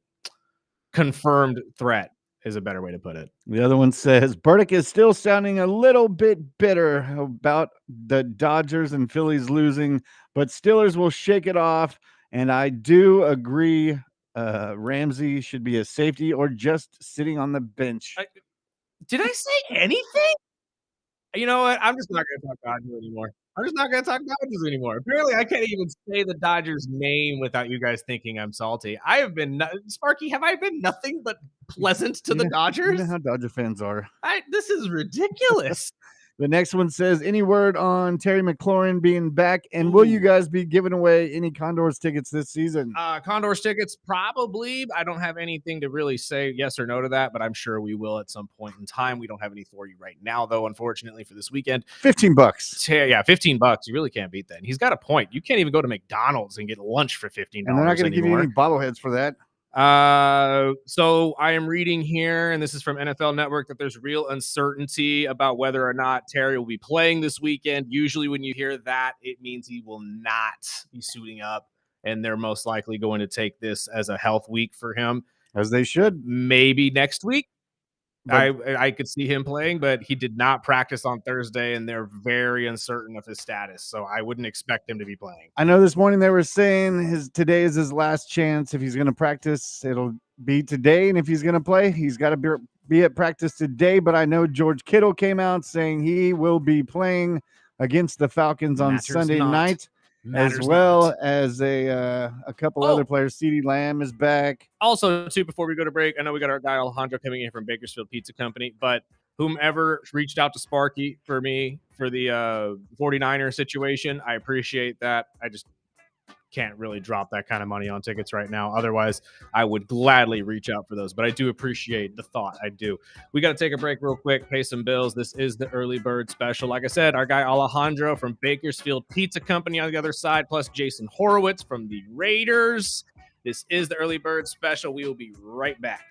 confirmed threat is a better way to put it. The other one says, Burdick is still sounding a little bit bitter about the Dodgers and Phillies losing, but Steelers will shake it off. And I do agree. Ramsey should be a safety or just sitting on the bench. Did I say anything? You know what? I'm just not going to talk Dodgers anymore. I'm just not going to talk Dodgers anymore. Apparently, I can't even say the Dodgers name without you guys thinking I'm salty. I have been Sparky. Have I been nothing but pleasant to the Dodgers? You know how Dodger fans are. This is ridiculous. The next one says, any word on Terry McLaurin being back? And will you guys be giving away any Condors tickets this season? Condors tickets, probably. I don't have anything to really say yes or no to that, but I'm sure we will at some point in time. We don't have any for you right now, though, unfortunately, for this weekend. $15. Yeah, $15. You really can't beat that. And he's got a point. You can't even go to McDonald's and get lunch for $15 And they're not going to give you any bobbleheads for that. So I am reading here, and this is from NFL Network, that there's real uncertainty about whether or not Terry will be playing this weekend. Usually when you hear that, it means he will not be suiting up, and they're most likely going to take this as a health week for him. As they should. Maybe next week. I could see him playing, but he did not practice on Thursday, and they're very uncertain of his status. So I wouldn't expect him to be playing. I know this morning they were saying today is his last chance. If he's going to practice, it'll be today. And if he's going to play, he's got to be at practice today. But I know George Kittle came out saying he will be playing against the Falcons on Sunday night. As well as a couple other players. CeeDee Lamb is back. Also, too, before we go to break, I know we got our guy Alejandro coming in from Bakersfield Pizza Company, but whomever reached out to Sparky for me for the 49er situation, I appreciate that. I just can't really drop that kind of money on tickets right now. Otherwise, I would gladly reach out for those, but I do appreciate the thought. I do. We got to take a break real quick, pay some bills. This is the early bird special. Like I said, our guy Alejandro from Bakersfield Pizza Company on the other side, plus Jason Horowitz from the Raiders. This is the early bird special. We will be right back.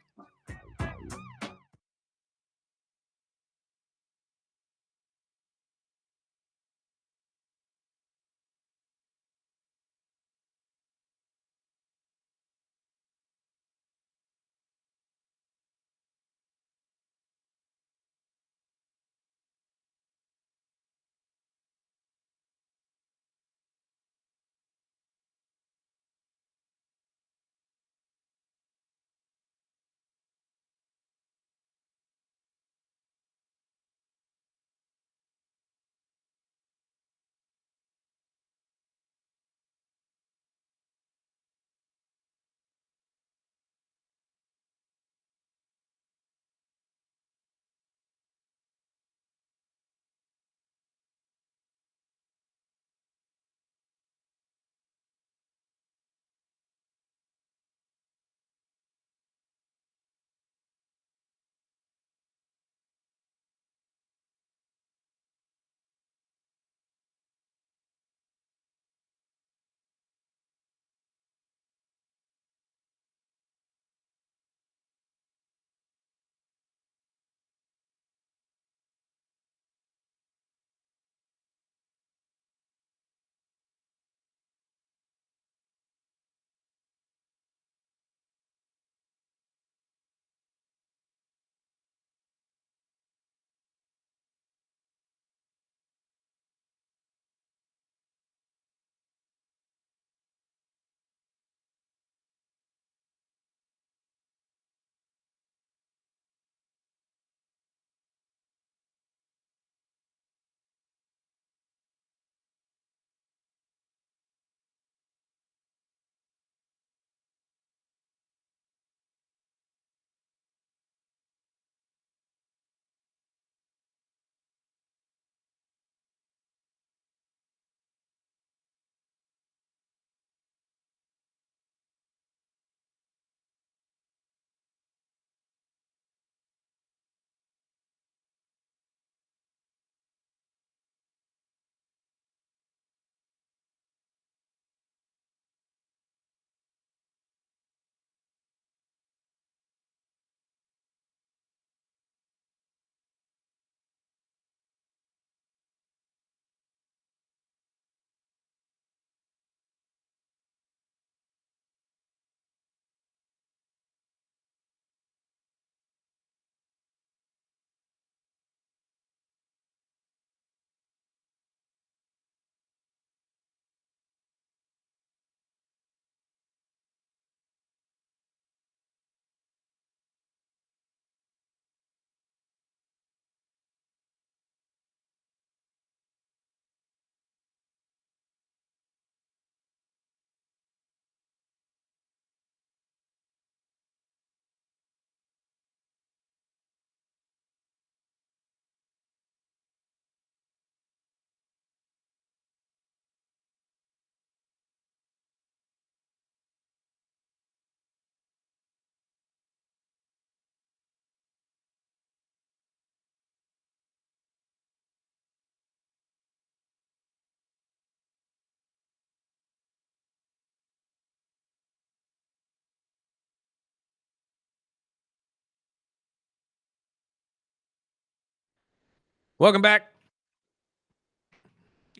Welcome back.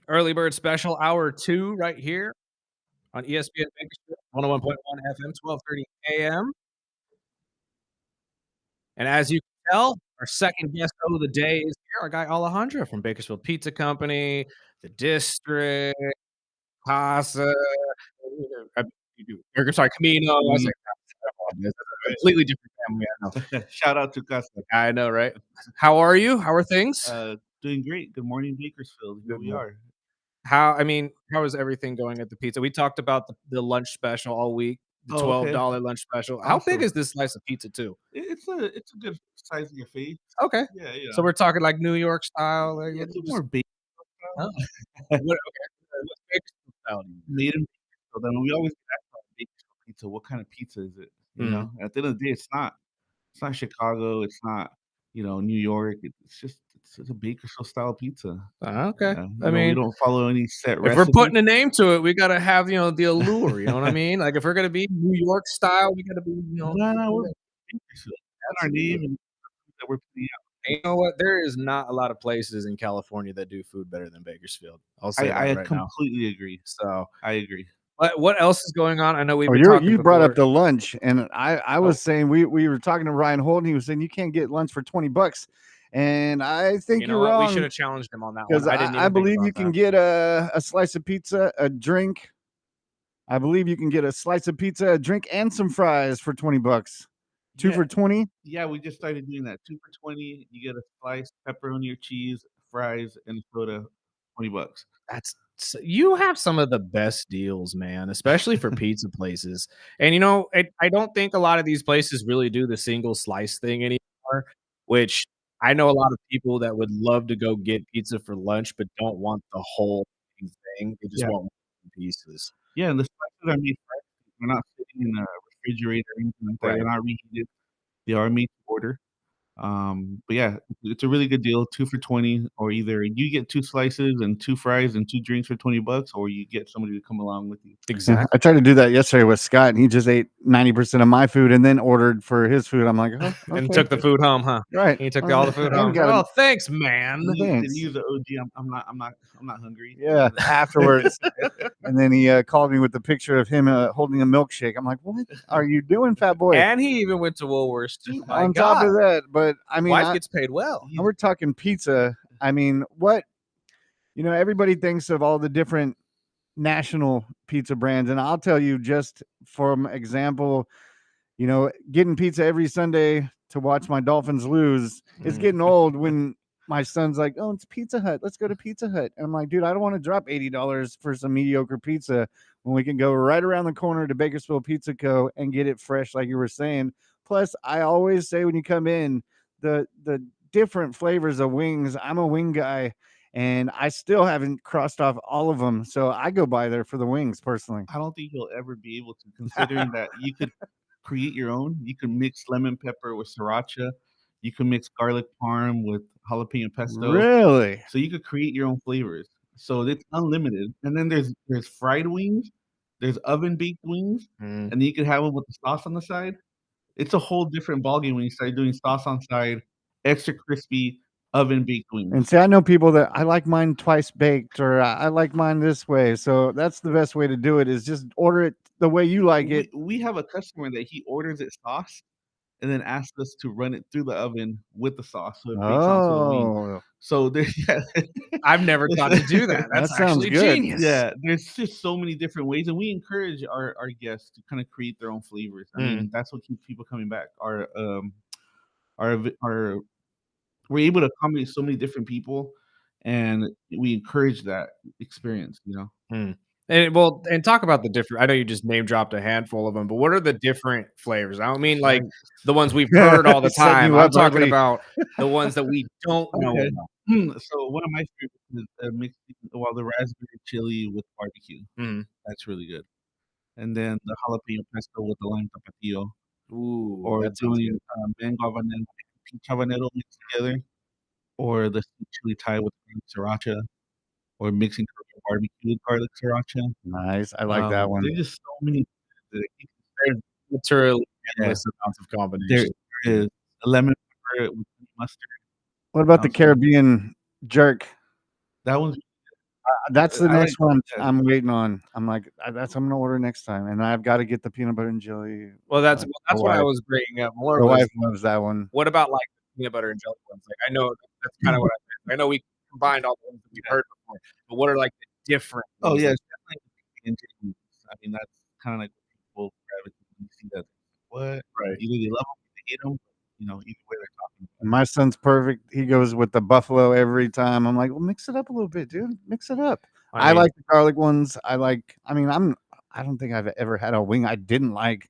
Early Bird Special, Hour 2 right here on ESPN Bakersfield, 101.1 FM, 12:30 AM. And as you can tell, our second guest of the day is here, our guy Alejandro from Bakersfield Pizza Company, the District, Casa, sorry, Camino. I said completely different family. I know. Shout out to Casa. I know, right? How are you? How are things? Doing great. Good morning, Bakersfield. Here we are. How is everything going at the pizza? We talked about the lunch special all week, the $12 lunch special. How big is this slice of pizza too? It's a good size of your face. Okay. Yeah. So we're talking like New York style. Like, It's more baked. What's Bakersfield style? Made in Bakersfield. I mean, we always ask about Bakersfield pizza. What kind of pizza is it? You know, at the end of the day, it's not Chicago. It's not, New York. It's a Bakersfield style pizza. Okay. I mean, we don't follow any set recipe. If we're putting a name to it, we gotta have the allure. You know what I mean? Like if we're gonna be New York style, we gotta be we're Bakersfield. That's our name and that we're putting out. And you know what? There is not a lot of places in California that do food better than Bakersfield. I'll say that right now. I completely agree. So I agree. But what else is going on? I know we've been talking. You brought before. up the lunch, and I was saying we were talking to Ryan Holt, and he was saying you can't get lunch for $20. And I think you're wrong. We should have challenged him on that one. Because I believe you can get a slice of pizza, a drink. I believe you can get a slice of pizza, a drink, and some fries for $20. Two for 20. Yeah, we just started doing that. 2 for 20. You get a slice, pepperoni or cheese, fries, and soda. $20. You have some of the best deals, man, especially for pizza places. And I don't think a lot of these places really do the single slice thing anymore, which I know a lot of people that would love to go get pizza for lunch, but don't want the whole thing. They just want pieces. Yeah, and the slices are made fresh. They're not sitting in a refrigerator or anything like that. They're not reheated. They are made to order. But yeah, it's a really good deal. 2 for 20, or either you get 2 slices and 2 fries and 2 drinks for $20, or you get somebody to come along with you. Exactly. I tried to do that yesterday with Scott, and he just ate 90% of my food and then ordered for his food. I'm like, oh, okay. And took the food home, huh? Right. He took all the food home. Oh, thanks, man. Thanks. You the OG. I'm not hungry. Yeah. Afterwards, and then he called me with the picture of him holding a milkshake. I'm like, what are you doing, fat boy? And he even went to Woolworths too. On top of that, but I mean, wife gets paid well. We're talking pizza. I mean, everybody thinks of all the different national pizza brands, and I'll tell you, just from example, getting pizza every Sunday to watch my Dolphins lose is getting old. When my son's like, oh, it's Pizza Hut, let's go to Pizza Hut, and I'm like, dude, I don't want to drop $80 for some mediocre pizza when we can go right around the corner to Bakersfield Pizza Co. and get it fresh, like you were saying. Plus, I always say when you come in, the different flavors of wings. I'm a wing guy, and I still haven't crossed off all of them. So I go by there for the wings personally. I don't think you'll ever be able to, considering that you could create your own. You can mix lemon pepper with sriracha. You can mix garlic parm with jalapeno pesto. Really? So you could create your own flavors. So it's unlimited. And then there's fried wings. There's oven baked wings, and then you can have them with the sauce on the side. It's a whole different ballgame when you start doing sauce on side, extra crispy, oven baked wings. And see, I know people that I like mine twice baked, or I like mine this way. So that's the best way to do it, is just order it the way you like it. We have a customer that he orders it sauce and then asks us to run it through the oven with the sauce, so it bakes onto the wing. So I've never thought to do that. That's actually genius. Yeah, there's just so many different ways, and we encourage our guests to kind of create their own flavors. I mean, that's what keeps people coming back. We're able to accommodate so many different people, and we encourage that experience. And talk about the different. I know you just name dropped a handful of them, but what are the different flavors? I don't mean like the ones we've heard all the time. I'm talking about the ones that we don't know. So one of my favorites is mixed the raspberry chili with barbecue. That's really good. And then the jalapeno pesto with the lime tapatio. Ooh, or doing mango habanero, peach habanero mixed together, or the chili Thai with sriracha, or mixing barbecue with garlic sriracha. Nice, I like that one. There's just so many. Literally endless amounts of combinations. There is a lemon pepper with mustard. What about the Caribbean jerk. That one's That's the I next like one that. I'm waiting on. I'm like, that's I'm gonna order next time, and I've got to get the peanut butter and jelly. Well, that's The what I wife- was bringing up more The was wife loves that one. what about like peanut butter and jelly ones? Like I know that's kind of what I meant. I know we combined all the ones that we've heard before, but what are like the different Oh ones yeah, that- it's definitely intense. I mean, that's kind of like what people gravitate when you see that. What? Right. Either they love them, or they hate them. You know, either way they're talking about. My son's perfect. He goes with the buffalo every time. I'm like, well, mix it up a little bit, dude. Mix it up. I mean, like the garlic ones. I don't think I've ever had a wing I didn't like.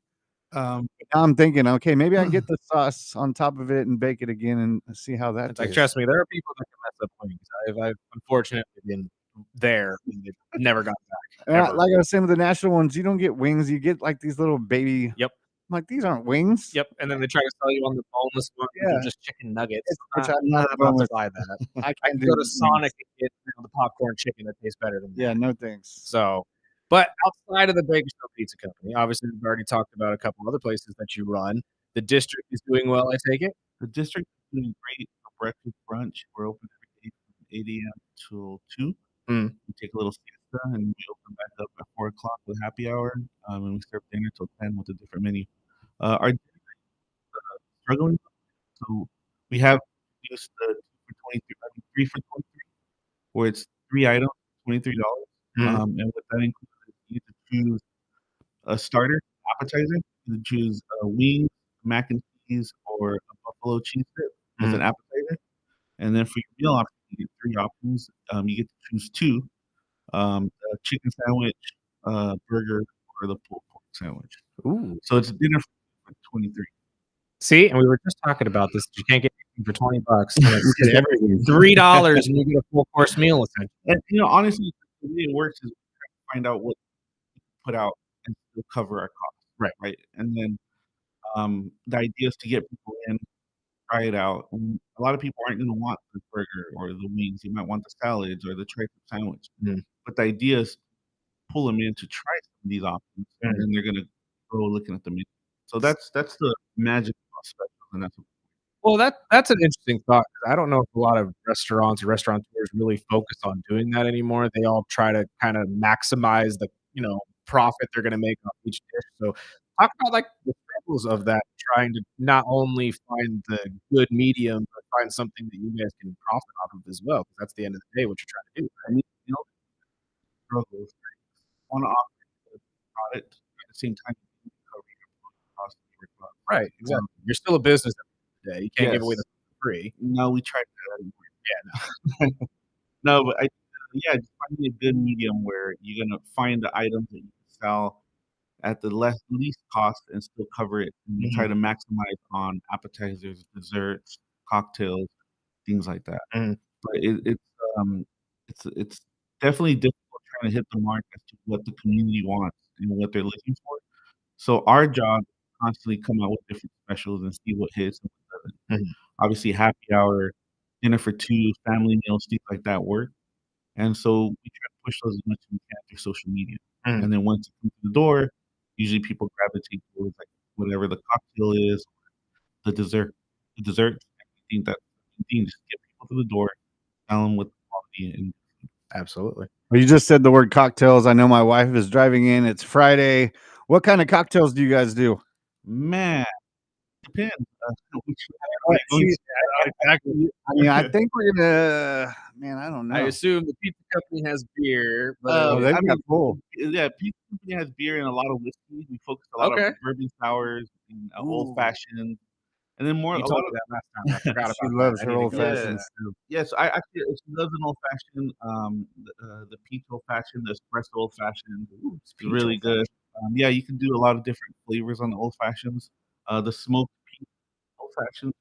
Um, Now I'm thinking, okay, maybe I can get the sauce on top of it and bake it again and see how that it's like tastes. trust me, there are people that can mess up wings. I've unfortunately been there and they've never got back. And Ever. like I was saying with the national ones, you don't get wings. You get like these little baby. Yep. I'm like, these aren't wings. Yep, and then they try to sell you on the boneless ones, which Yeah. are just chicken nuggets. Which I'm not not about to boneless. buy that. I I can can go to Sonic and get the popcorn chicken that tastes better than that. Yeah, no thanks. So, but outside of the Bakersfield Pizza Company, obviously we've already talked about a couple other places that you run. The district is doing well, I take it. the district is doing great for breakfast, brunch. We're open every day from 8 a.m. till 2. Mm. We take a little siesta and we open back up at 4 o'clock with happy hour. And we serve dinner till 10 with a different menu. Our dinner is struggling. So we have used the 2 for 23, 3 for 23, where it's 3 items, $23. And what that includes is you get to choose a starter, appetizer. You can choose wings, mac and cheese, or a buffalo cheese dip as an appetizer. And then for your meal option, you get 3 options. You get to choose 2: a chicken sandwich, burger, or the pulled pork sandwich. Ooh. So it's dinner for 23. See, and we were just talking about this. You can't get anything for $20. You get everything. $3 and you get a full course meal essentially. And honestly, the way it works is we try to find out what we can put out and still cover our costs. Right. And then the idea is to get people in, try it out. And a lot of people aren't going to want the burger or the wings. You might want the salads or the tri-tip sandwich. But the idea is pull them in to try some of these options, and then they're going to go looking at the menu. So that's the magic about specials, and that's what. Well, that's an interesting thought. 'Cause I don't know if a lot of restaurants or restaurateurs really focus on doing that anymore. They all try to kind of maximize the profit they're going to make off each dish. So, talk about like the struggles of that, trying to not only find the good medium, but find something that you guys can profit off of as well. Because that's the end of the day what you're trying to do. I mean, struggles. Want to offer a product at the same time you cover your costs of your product. Right. Exactly. You're still a business at the end of the day. You can't give away the free. No, we tried that. Yeah. No, but just finding a good medium where you're gonna find the items that you can sell at the least cost and still cover it, and you try to maximize on appetizers, desserts, cocktails, things like that. But it's definitely difficult trying to hit the mark as to what the community wants and what they're looking for. So our job is to constantly come out with different specials and see what hits and what doesn't. Obviously, happy hour, dinner for 2, family meals, things like that work. And so we try to push those as much as we can through social media. And then once it comes to the door, usually people gravitate towards like whatever the cocktail is, the dessert, anything that just get people to the door, tell them what the quality and Absolutely. Well, you just said the word cocktails. I know my wife is driving in. It's Friday. What kind of cocktails do you guys do? man, depends. Exactly. I mean, I think we're gonna. Man, I don't know. I assume the pizza company has beer, but Oh, they've got full. Yeah, pizza company has beer and a lot of whiskey. We focus a lot on bourbon sours and old fashioned, and then more. You told me that last time. I forgot about She that. loves I her need to old go. fashions too. Yes, I actually she loves an old fashioned. The peach old fashioned, the espresso old fashioned, it's really good. Yeah, you can do a lot of different flavors on the old fashions. The smoked peach old fashioned.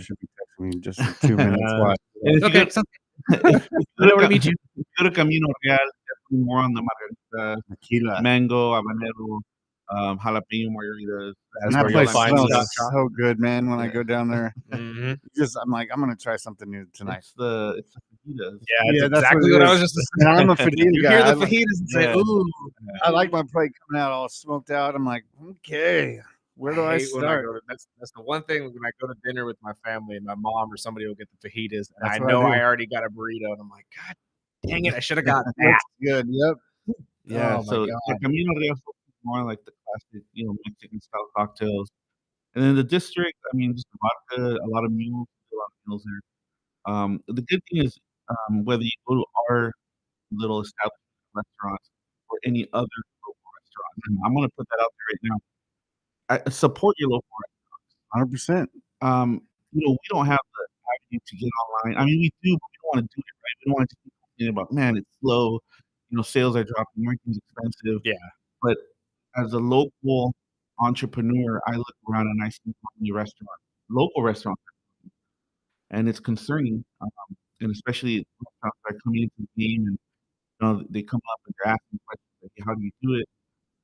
Should be texting me in just 2 minutes. Why? And if you Okay, go to meet you. Go to Camino Real, definitely more on the margarita, Tequila. mango, habanero, jalapeno margaritas. And that place smells so good, man. When I go down there, I'm like, I'm gonna try something new tonight. It's the fajitas. Yeah, that's exactly what I was just And I'm a fajita You guy. hear I the fajitas and say, Yeah. ooh. I like my plate coming out all smoked out. I'm like, okay, Where do I hate when I start? go to that's the one thing when I go to dinner with my family and my mom or somebody will get the fajitas, and That's I what I know do. I already got a burrito, and I'm like, God dang it, I should have got that. Looks good. Yep. Yeah, Oh my so God. the Camino Real is more like the classic, Mexican style cocktails. And then the district, I mean, just vodka, a lot of mules, a lot of meals there. The good thing is, whether you go to our little establishment restaurants or any other local restaurant, and I'm gonna put that out there right now. Support your local 100%. we don't have the avenue to get online. I mean, we do, but we don't wanna do it, right? We don't wanna just keep complaining about, "Man, it's slow, sales are dropping, everything's expensive." Yeah. But as a local entrepreneur, I look around and I see how many local restaurants, and it's concerning, and especially restaurants that are coming into the game and, they come up and they're asking questions like, "Hey, how do you do it?"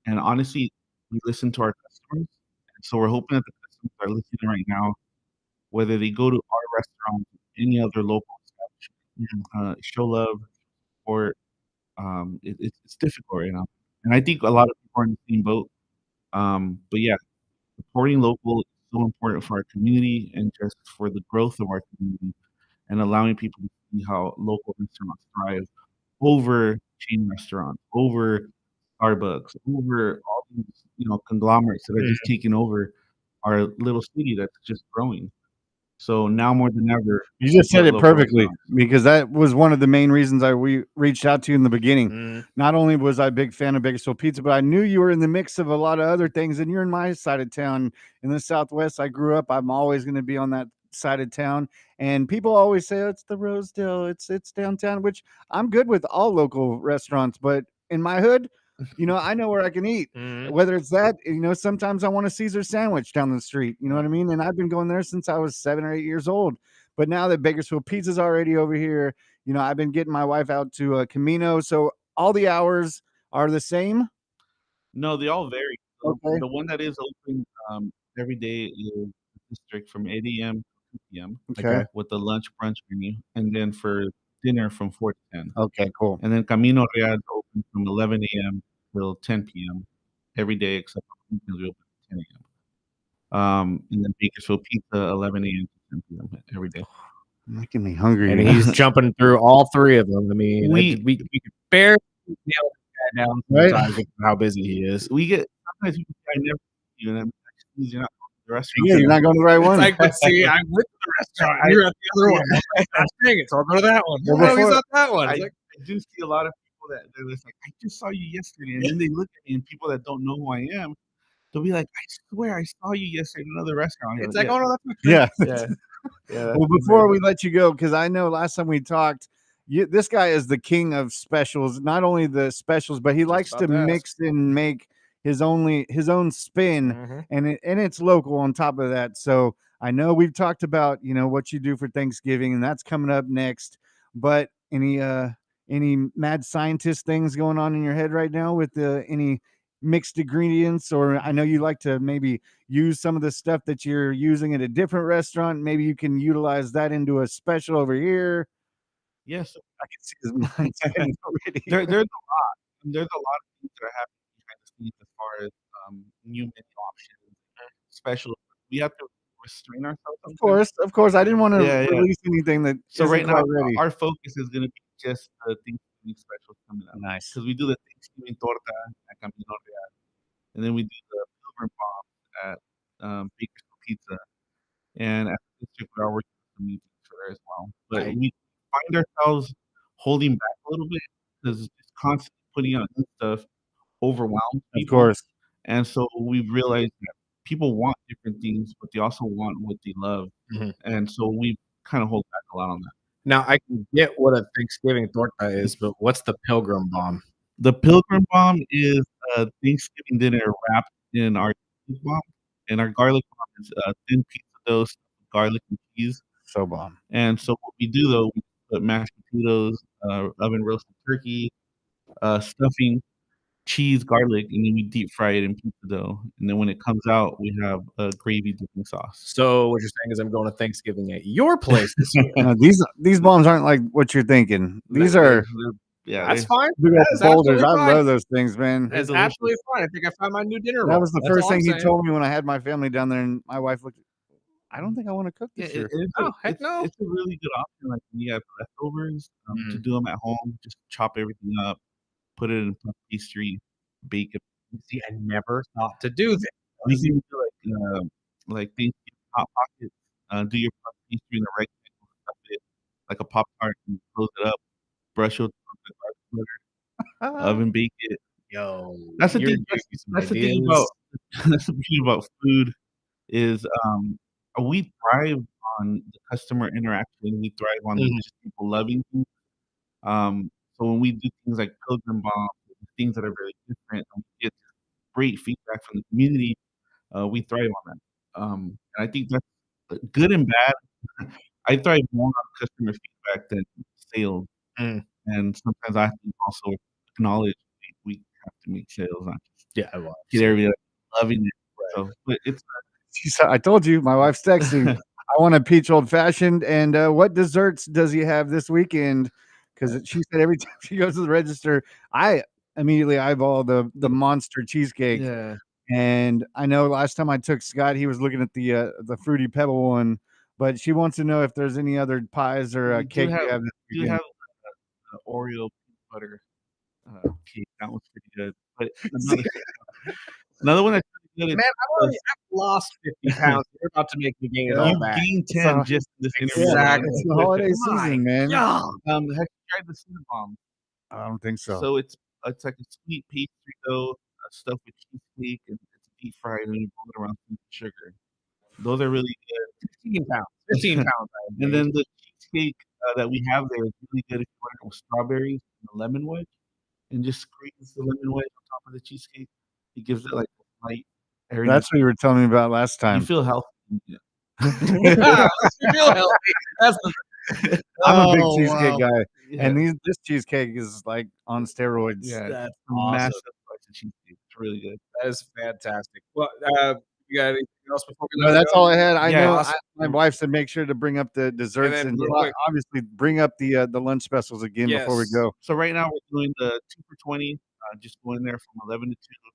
And honestly, we listen to our customers, and so we're hoping that the customers are listening right now, whether they go to our restaurant or any other local establishment, show love, or it's difficult right now. And I think a lot of people are in the same boat. But yeah, supporting local is so important for our community and just for the growth of our community and allowing people to see how local restaurants thrive over chain restaurants, over Starbucks, over all these, conglomerates that are just taking over our little city that's just growing. So now more than ever, You just said support it local perfectly restaurants. because that was one of the main reasons we reached out to you in the beginning. Mm. Not only was I a big fan of Bakersfield Pizza, but I knew you were in the mix of a lot of other things, and you're in my side of town in the Southwest. I grew up. I'm always going to be on that side of town, and people always say, "Oh, it's the Rosedale, it's downtown," which I'm good with all local restaurants, but in my hood, I know where I can eat. Mhm. Whether it's that, sometimes I want a Caesar sandwich down the street. You know what I mean? And I've been going there since I was 7 or 8 years old. But now that Bakersfield Pizza's already over here, I've been getting my wife out to Camino. So all the hours are the same. No, they all vary. So Okay. the one that is open every day is the district from 8 a.m. to 2 p.m. Okay. with the lunch brunch menu, and then for dinner from 4 to 10. Okay, cool. And then Camino Real is open from 11 a.m. till 10 p.m. every day except for weekends we open at 10 a.m. And then Bakersfield Pizza 11 a.m. to 10 p.m. every day. Making me hungry. And he's jumping through all three of them. I mean, We- we could barely nail that guy down Right? sometimes with how busy he is. We get sometimes people say I never see you, and I'm like, "You're not going to the restaurant." Yeah, you're not going to the right one. It's like, but see, I went to the restaurant. You're at the other one. I'm like, gosh dang it, so I'll go to that one. Well, No, he's before- not that one. I, It's like, I do see a lot of people that they're just like, "I just saw you yesterday," and then they look at me, and people that don't know who I am, they'll be like, "I swear I saw you yesterday in another restaurant." it's like, oh no, that's my yeah. yeah. Well, before we let you go, because I know last time we talked, this guy is the king of specials. Not only the specials, but he likes to about to ask. mix and make his own spin, Mhm. and it's local on top of that. So I know we've talked about what you do for Thanksgiving, and that's coming up next. But any mad scientist things going on in your head right now with any mixed ingredients? Or I know you like to maybe use some of the stuff that you're using at a different restaurant. Maybe you can utilize that into a special over here. Yes, I can see his mind spinning already. there's a lot. There's a lot of things that are happening behind the scenes as far as new menu options, special. We have to restrain ourselves. Of course. I didn't want to Yeah. release anything that So isn't right now, quite ready. our focus is going to be just the Thanksgiving specials coming up. Nice. Because we do the Thanksgiving torta at Camino Real, and then we do the Pilgrim Bomb at Bakersfield Pizza, and at the district we are working on some new things for there as well. But Right. we find ourselves holding back a little bit because just constantly putting out new stuff overwhelms Of people. course. And so we've realized that people want different things, but they also want what they love. Mhm. And so we kind of hold back a lot on that. Now I can get what a Thanksgiving torta is, but what's the Pilgrim Bomb? The Pilgrim Bomb is a Thanksgiving dinner wrapped in our garlic bomb, and our garlic bomb is thin pizza dough, stuffed with garlic and cheese. So bomb. And so what we do though, we put mashed potatoes, oven roasted turkey, stuffing, cheese, garlic, and then we deep fry it in pizza dough. And then when it comes out, we have a gravy dipping sauce. So what you're saying is I'm going to Thanksgiving at your place this year. No, these bombs aren't like what you're thinking. These are They're Yeah, That's fine. Big That old is boulders. absolutely I fine. love those things, man. It's absolutely fine. I think I found my new dinner That roll. was the That's first all I'm thing he saying. told me when I had my family down there, and my wife looked. I don't think I want to cook Yeah, this year. Oh, heck no. it's a really good option. Like when you have leftovers, to do them at home. Just chop everything up, put it in puff pastry, bake it. See, I never thought to do that. You can do like Thanksgiving hot pockets. Do your puff pastry in a rectangle, stuff it like a Pop Tart, and close it up. Brush it with garlic butter, oven bake it. Yo, That's the you're thing. giving me some That's the thing ideas. about that's the thing about food is we thrive on the customer interaction. We thrive on Mhm. just people loving things. So when we do things like Pilgrim Bombs, things that are very different, and we get great feedback from the community, we thrive on that. And I think that's good and bad. I thrive more on customer feedback than sales. Mm. And sometimes I have to also acknowledge we have to make sales, not just Yeah, well, get everybody loving it. So, but it's She said, I told you, my wife's texting. I want a peach old fashioned. And what desserts does he have this weekend? Because she said every time she goes to the register, I immediately eyeball the monster cheesecake. yeah. And I know last time I took Scott, he was looking at the fruity pebble one. But she wants to know if there's any other pies or we cake you have this do weekend. have Oreo peanut butter cake. That one's pretty good. But another one that's pretty good. Man, I've lost 50 pounds. You're about to make me gain it all You back. gained 10 So- just this interview. Exactly. It's the holiday season, man. Yeah. Have you tried the Cinnabon? I don't think so. So it's like a sweet pastry dough stuffed with cheesecake, and it's deep fried, and you roll it around with sugar. Those are really good. 15 pounds. 15 pounds. And then the cheesecake that we have there is really good if you want it with strawberries and a lemon wedge, and just squeeze the lemon wedge on top of the cheesecake. It gives it like a light airiness. That's what you were telling me about last You time. feel healthy. You feel healthy. That's the I'm a big Oh, cheesecake wow. guy, Yeah. and this cheesecake is like on steroids. Yeah, That's a awesome. massive slice of cheesecake. It's really good. That is fantastic. Well, you got anything else before we No, let that's go? all I had. I Yeah, know awesome. my wife said make sure to bring up the desserts then and real quick- obviously bring up the lunch specials again before we Yes. go. So right now we're doing the 2 for $20. Just go in there from 11 to 2.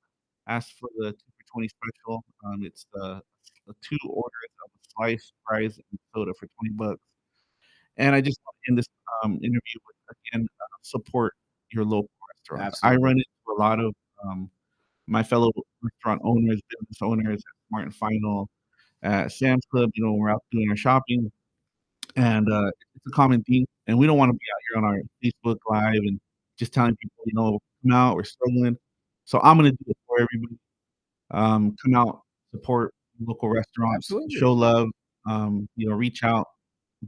Ask for the 2 for $20 special. It's the 2 orders of a slice, fries, and soda for $20. And I just want to end this interview with again support your local restaurants. I Absolutely. run into a lot of my fellow restaurant owners, business owners at Smart and Final, at Sam's Club. You know, when we're out doing our shopping, and it's a common theme. And we don't want to be out here on our Facebook Live and just telling people, you know, come out, we're struggling. So I'm gonna do it for everybody. Come out, support local restaurants, Absolutely. show love. You know, reach out,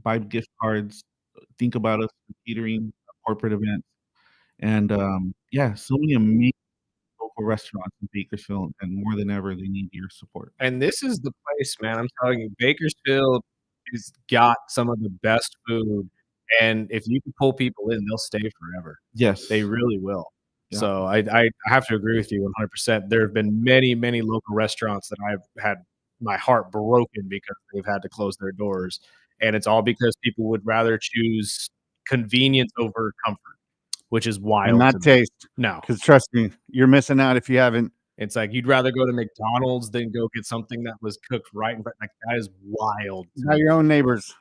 buy gift cards, think about us for catering, corporate events, and yeah, so many amazing local restaurants in Bakersfield, and more than ever, they need your support. And this is the place, man. I'm telling you, Bakersfield has got some of the best food. And if you can pull people in, they'll stay forever. Yes, They really will. Yeah. So I have to agree with you 100%. There have been many, many local restaurants that I've had my heart broken because they've had to close their doors. And it's all because people would rather choose convenience over comfort, which is wild. And not to me. taste, No. because trust me, you're missing out if you haven't. It's like you'd rather go to McDonald's than go get something that was cooked right. Like that is wild. to Now me. your own neighbors.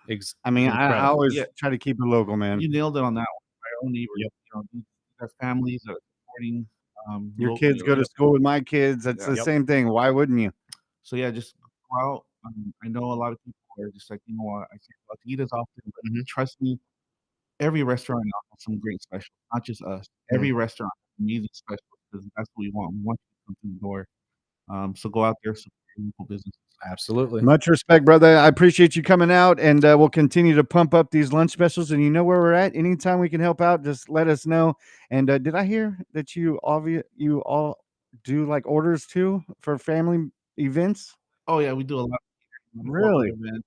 I mean, I Incredible. always Yeah. try to keep it local, man. you nailed it on that one. My own neighbors, Yep. you know, these are families that are supporting. Your locally. kids go to school with my kids. That's the Yep. same thing. Why wouldn't you? So yeah, just go out. I know a lot of people are just like, you know what, I can't go out to eat as often, but Mhm. trust me, every restaurant now has some great specials, not just us. Every restaurant has amazing specials because that's what we want. We want you to come through the door. So go out there, support your local businesses. Absolutely. Much respect, brother. I appreciate you coming out, and we'll continue to pump up these lunch specials. And you know where we're at. Anytime we can help out, just let us know. And did I hear that you all do like orders too for family events? Oh yeah, we do a lot. Of Really? events.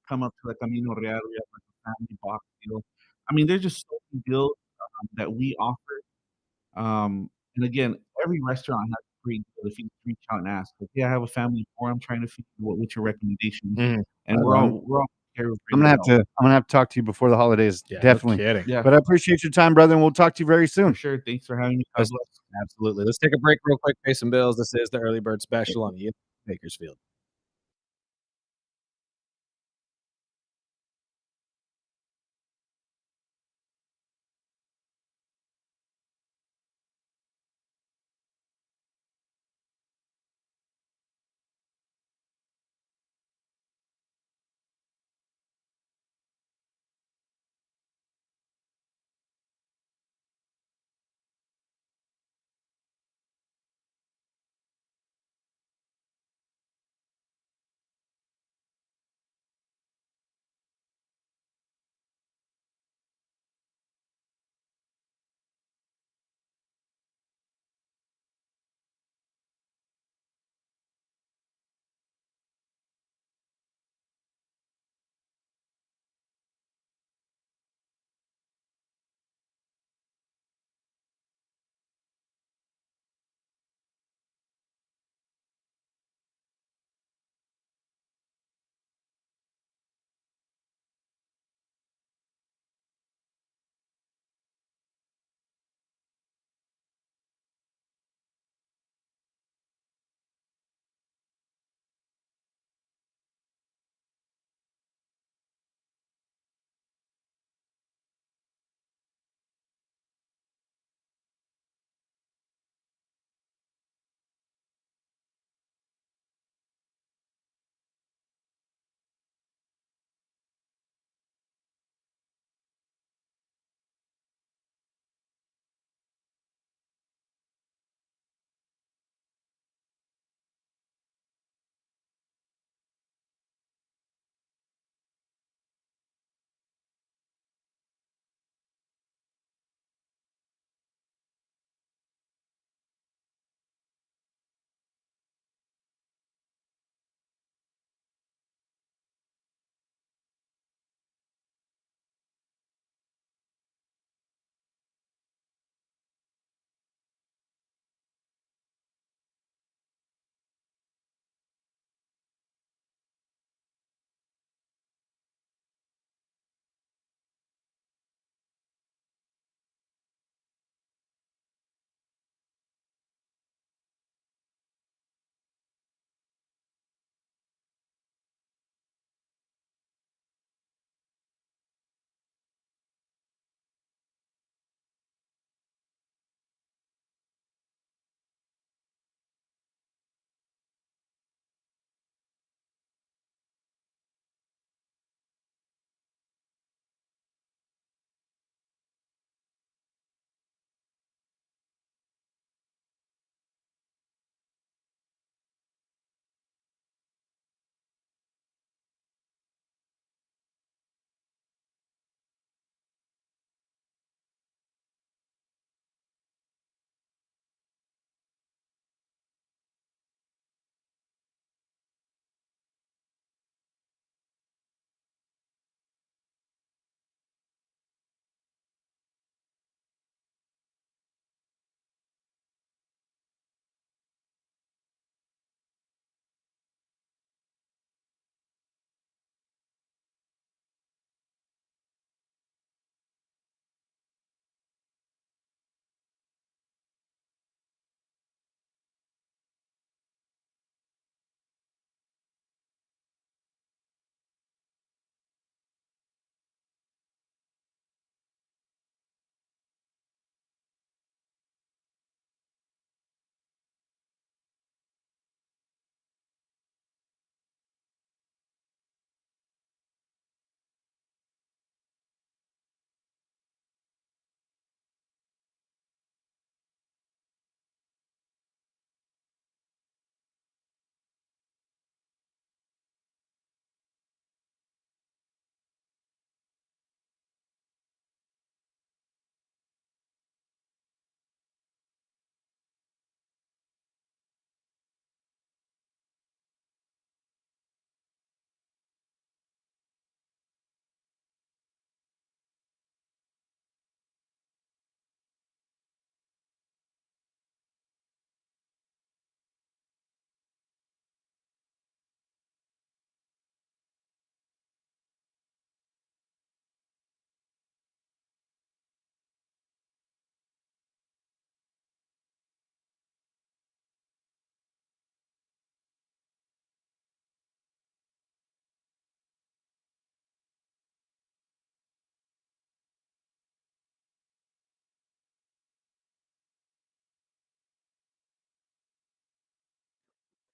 Come up to like Camino Real, we have like a family box deal. I mean, there's just so many deals that we offer. And again, every restaurant has a great deal. If you reach out and ask, like, "Yeah, I have a family of 4. I'm trying to feed. What's your recommendation?" Mhm. And Right we're on. all I'm gonna have to talk to you before the holidays. Yeah, no Definitely. kidding. Yeah, But I appreciate your time, brother, and we'll talk to you very for soon. sure. Thanks for having me. God Let's- bless. Absolutely. Let's take a break real quick, pay some bills. This is the Early Bird Special on Bakersfield.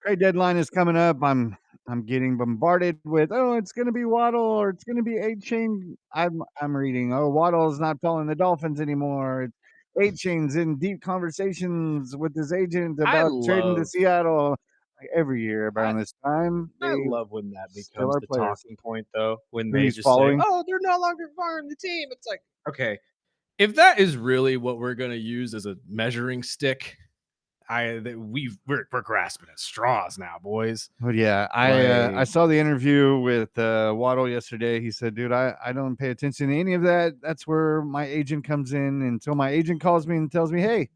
trade deadline is coming up. I'm getting bombarded with, oh, it's going to be Waddle or it's going to be A-Chain. I'm reading, oh, Waddle is not following the Dolphins anymore. A-Chain's in deep conversations with his agent I about trading to love Seattle. Like every year I around this time, I they love when that still becomes are the players talking point, though, when who they he's just say, following. "Oh, they're no longer following the team." It's like, okay, if that is really what we're gonna use as a measuring stick, we're grasping at straws now, boys. But yeah, I Like, saw the interview with Waddle yesterday. He said, "Dude, I don't pay attention to any of that. That's where my agent comes in. Until my agent calls me and tells me, hey,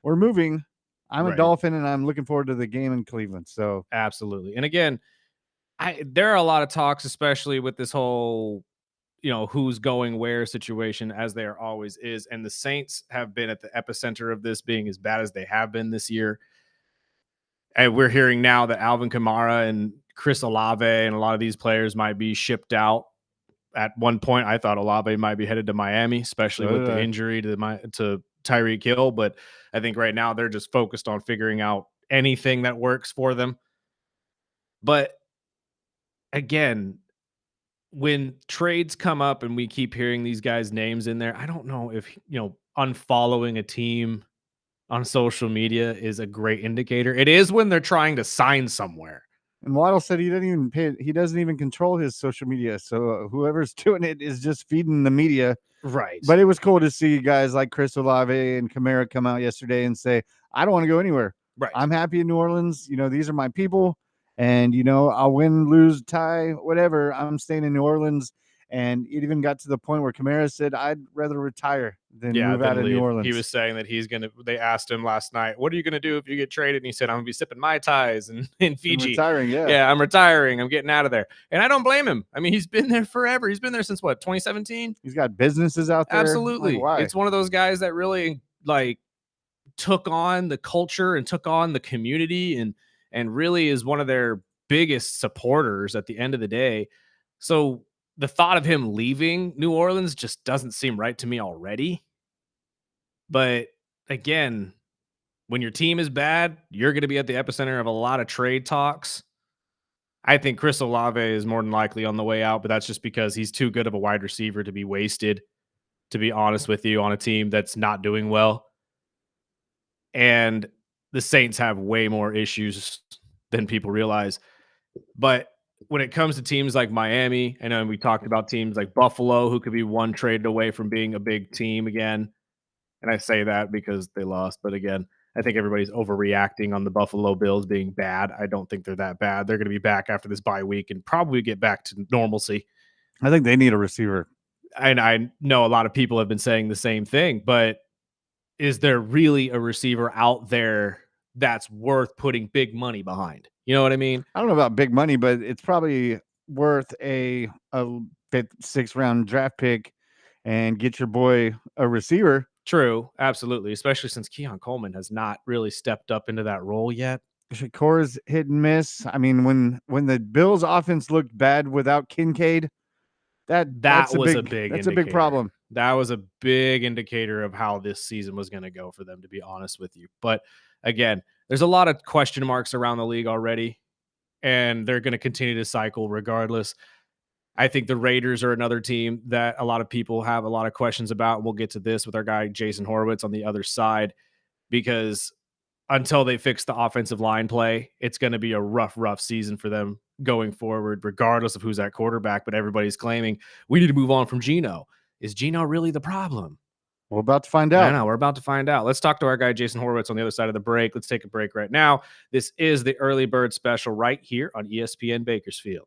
we're moving. I'm a right, Dolphin, and I'm looking forward to the game in Cleveland." So absolutely. And again, there are a lot of talks, especially with this whole who's going where situation, as there always is. And the Saints have been at the epicenter of this being as bad as they have been this year. And we're hearing now that Alvin Kamara and Chris Olave and a lot of these players might be shipped out. At one point, I thought Olave might be headed to Miami, especially so with did the I. injury to Tyreek Hill. But I think right now they're just focused on figuring out anything that works for them. But again, when trades come up and we keep hearing these guys' names in there, I don't know if unfollowing a team on social media is a great indicator. It is when they're trying to sign somewhere. And Waddle said he doesn't even pay. He doesn't even control his social media. So whoever's doing it is just feeding the media. Right. But it was cool to see guys like Chris Olave and Kamara come out yesterday and say, I don't want to go anywhere. Right. I'm happy in New Orleans. These are my people. And, I'll win, lose, tie, whatever. I'm staying in New Orleans. And it even got to the point where Kamara said, I'd rather retire than Yeah, move out then of New leave. He Orleans. was saying that they asked him last night, what are you going to do if you get traded? And he said, I'm going to be sipping Mai Tais in And Fiji. retiring, yeah. Yeah, I'm retiring. I'm getting out of there. And I don't blame him. I mean, he's been there forever. He's been there since what, 2017? He's got businesses out there. Like, Absolutely. why? It's one of those guys that really took on the culture and took on the community and really is one of their biggest supporters at the end of the day. So the thought of him leaving New Orleans just doesn't seem right to me already. But again, when your team is bad, you're going to be at the epicenter of a lot of trade talks. I think Chris Olave is more than likely on the way out, but that's just because he's too good of a wide receiver to be wasted, to be honest with you, on a team that's not doing well. And the Saints have way more issues than people realize. But when it comes to teams like Miami, I know we talked about teams like Buffalo, who could be one traded away from being a big team again. And I say that because they lost. But again, I think everybody's overreacting on the Buffalo Bills being bad. I don't think they're that bad. They're going to be back after this bye week and probably get back to normalcy. I think they need a receiver. And I know a lot of people have been saying the same thing, but is there really a receiver out there that's worth putting big money behind? You know what I mean? I don't know about big money, but it's probably worth a fifth, sixth round draft pick and get your boy a receiver. True, absolutely, especially since Keon Coleman has not really stepped up into that role yet. Shakur's hit and miss. I mean, when the Bills offense looked bad without Kincaid, That was a big that's a big indicator. problem. That was a big indicator of how this season was going to go for them, to be honest with you. But again, there's a lot of question marks around the league already, and they're going to continue to cycle regardless. I think the Raiders are another team that a lot of people have a lot of questions about. We'll get to this with our guy Jason Horowitz on the other side, because until they fix the offensive line play, it's going to be a rough season for them going forward, regardless of who's at quarterback. But everybody's claiming we need to move on from Geno. Is Geno really the problem? We're about to find I out. know. We're about to find out. Let's talk to our guy, Jason Horowitz, on the other side of the break. Let's take a break right now. This is the Early Bird Special right here on ESPN Bakersfield.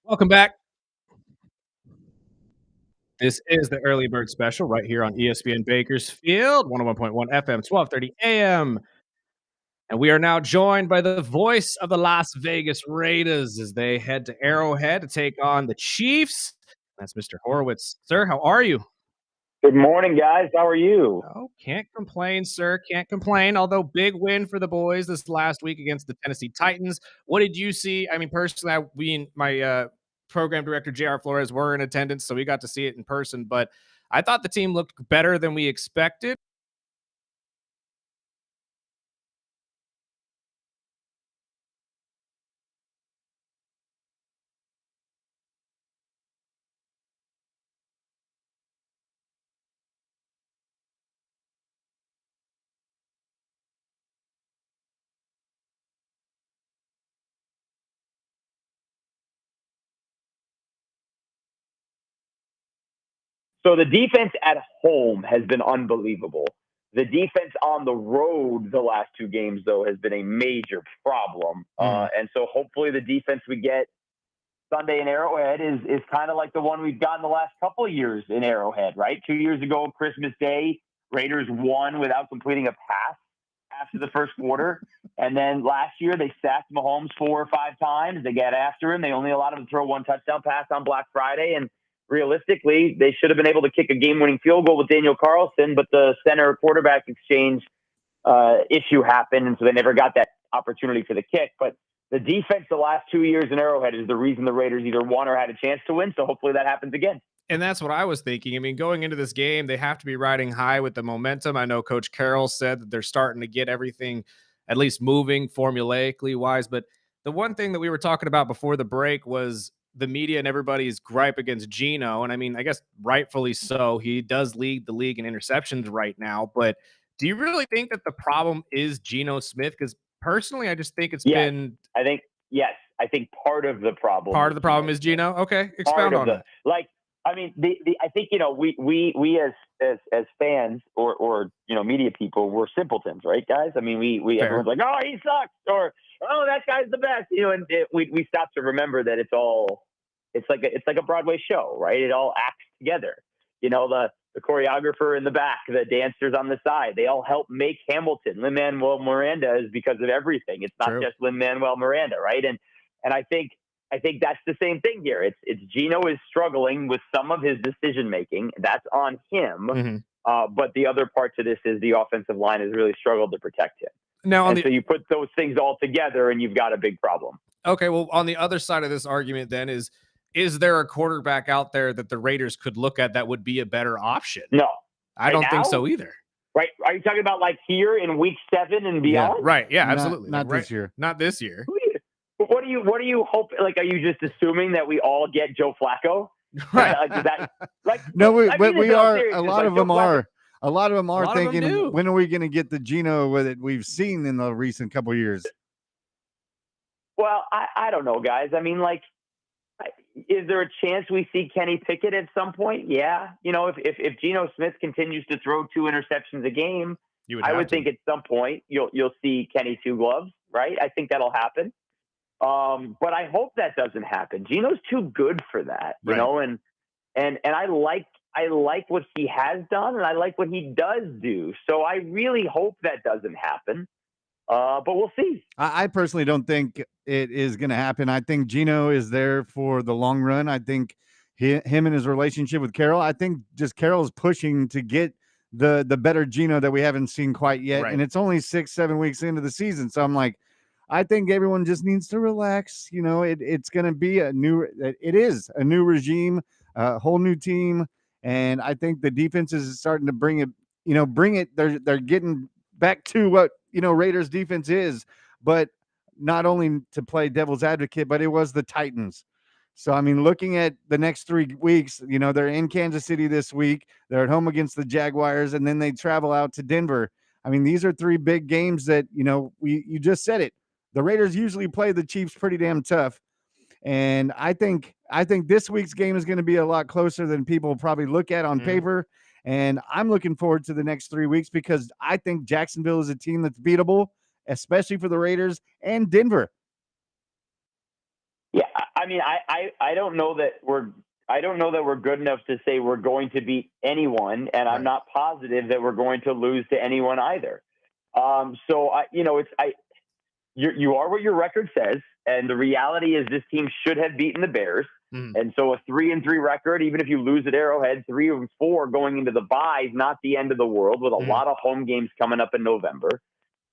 Welcome back. This is the Early Bird Special right here on ESPN Bakersfield, 101.1 FM, 1230 AM. And we are now joined by the voice of the Las Vegas Raiders as they head to Arrowhead to take on the Chiefs. That's Mr. Horowitz. Sir, how are you? Good morning, guys. How are you? Oh, can't complain, sir. Can't complain. Although big win for the boys this last week against the Tennessee Titans. What did you see? I mean, personally, my program director J.R. Flores were in attendance, so we got to see it in person. But I thought the team looked better than we expected. So the defense at home has been unbelievable. The defense on the road the last two games, though, has been a major problem. And so hopefully the defense we get Sunday in Arrowhead is kind of like the one we've gotten the last couple of years in Arrowhead, right? 2 years ago, Christmas Day, Raiders won without completing a pass after the first quarter. And then last year, they sacked Mahomes 4 or 5 times. They got after him. They only allowed him to throw one touchdown pass on Black Friday. And realistically, they should have been able to kick a game-winning field goal with Daniel Carlson, but the center quarterback exchange issue happened, and so they never got that opportunity for the kick. But the defense the last 2 years in Arrowhead is the reason the Raiders either won or had a chance to win, so hopefully that happens again. And that's what I was thinking. I mean, going into this game, they have to be riding high with the momentum. I know Coach Carroll said that they're starting to get everything at least moving formulaically wise. But the one thing that we were talking about before the break was the media and everybody's gripe against Geno. And I mean, I guess rightfully so. He does lead the league in interceptions right now. But do you really think that the problem is Geno Smith? Because personally, I just think it's been. I think part of the problem. Part of the problem is Geno. Okay, expound on it. I mean, I think, we as fans or media people, we're simpletons, right, guys? I mean, we everyone's like, oh, he sucks, or oh, that guy's the best, and we stop to remember that it's like a Broadway show, right? It all acts together. The choreographer in the back, the dancers on the side, they all help make Hamilton. Lin-Manuel Miranda is because of everything. It's not just Lin-Manuel Miranda, right? And I think that's the same thing here. It's Geno is struggling with some of his decision making. That's on him. But the other part to this is the offensive line has really struggled to protect him. Now, so you put those things all together, and you've got a big problem. Okay, well, on the other side of this argument, then is there a quarterback out there that the Raiders could look at that would be a better option? No, I don't think so either. Right? Are you talking about like here in week 7 and beyond? Yeah, right. Yeah, absolutely. Not this year. Not this year. What do you hope? Like, are you just assuming that we all get Joe Flacco? Right. No, we are. A lot of them are. A lot of them are thinking, when are we going to get the Geno that we've seen in the recent couple of years? Well, I don't know, guys. I mean, is there a chance we see Kenny Pickett at some point? Yeah. If Geno Smith continues to throw 2 interceptions a game, I would think at some point you'll see Kenny 2 gloves, right? I think that'll happen. But I hope that doesn't happen. Geno's too good for that, you know, and I like what he has done, and I like what he does do. So I really hope that doesn't happen. But we'll see. I personally don't think it is going to happen. I think Geno is there for the long run. I think him and his relationship with Carroll, I think just Carroll's pushing to get the better Geno that we haven't seen quite yet. Right. And it's only 6-7 weeks into the season. So I'm like, I think everyone just needs to relax. It's going to be it is a new regime, a whole new team. And I think the defense is starting to bring it. They're getting back to what, Raiders defense is, but not only to play devil's advocate, but it was the Titans. So, I mean, looking at the next 3 weeks, they're in Kansas City this week. They're at home against the Jaguars, and then they travel out to Denver. I mean, these are 3 big games that, you just said it. The Raiders usually play the Chiefs pretty damn tough. And I think this week's game is going to be a lot closer than people probably look at on paper. And I'm looking forward to the next 3 weeks because I think Jacksonville is a team that's beatable, especially for the Raiders and Denver. Yeah, I mean, I don't know that we're good enough to say we're going to beat anyone, and I'm not positive that we're going to lose to anyone either. So you are what your record says, and the reality is this team should have beaten the Bears. And so a 3-3 record, even if you lose at Arrowhead, 3-4 going into the bye is not the end of the world, with a lot of home games coming up in November.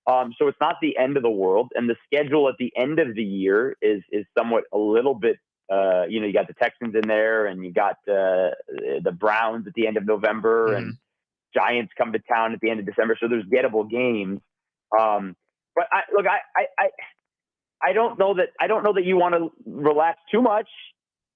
So it's not the end of the world, and the schedule at the end of the year is somewhat a little bit. You got the Texans in there, and you got the Browns at the end of November, and Giants come to town at the end of December. So there's gettable games. But I don't know that you want to relax too much,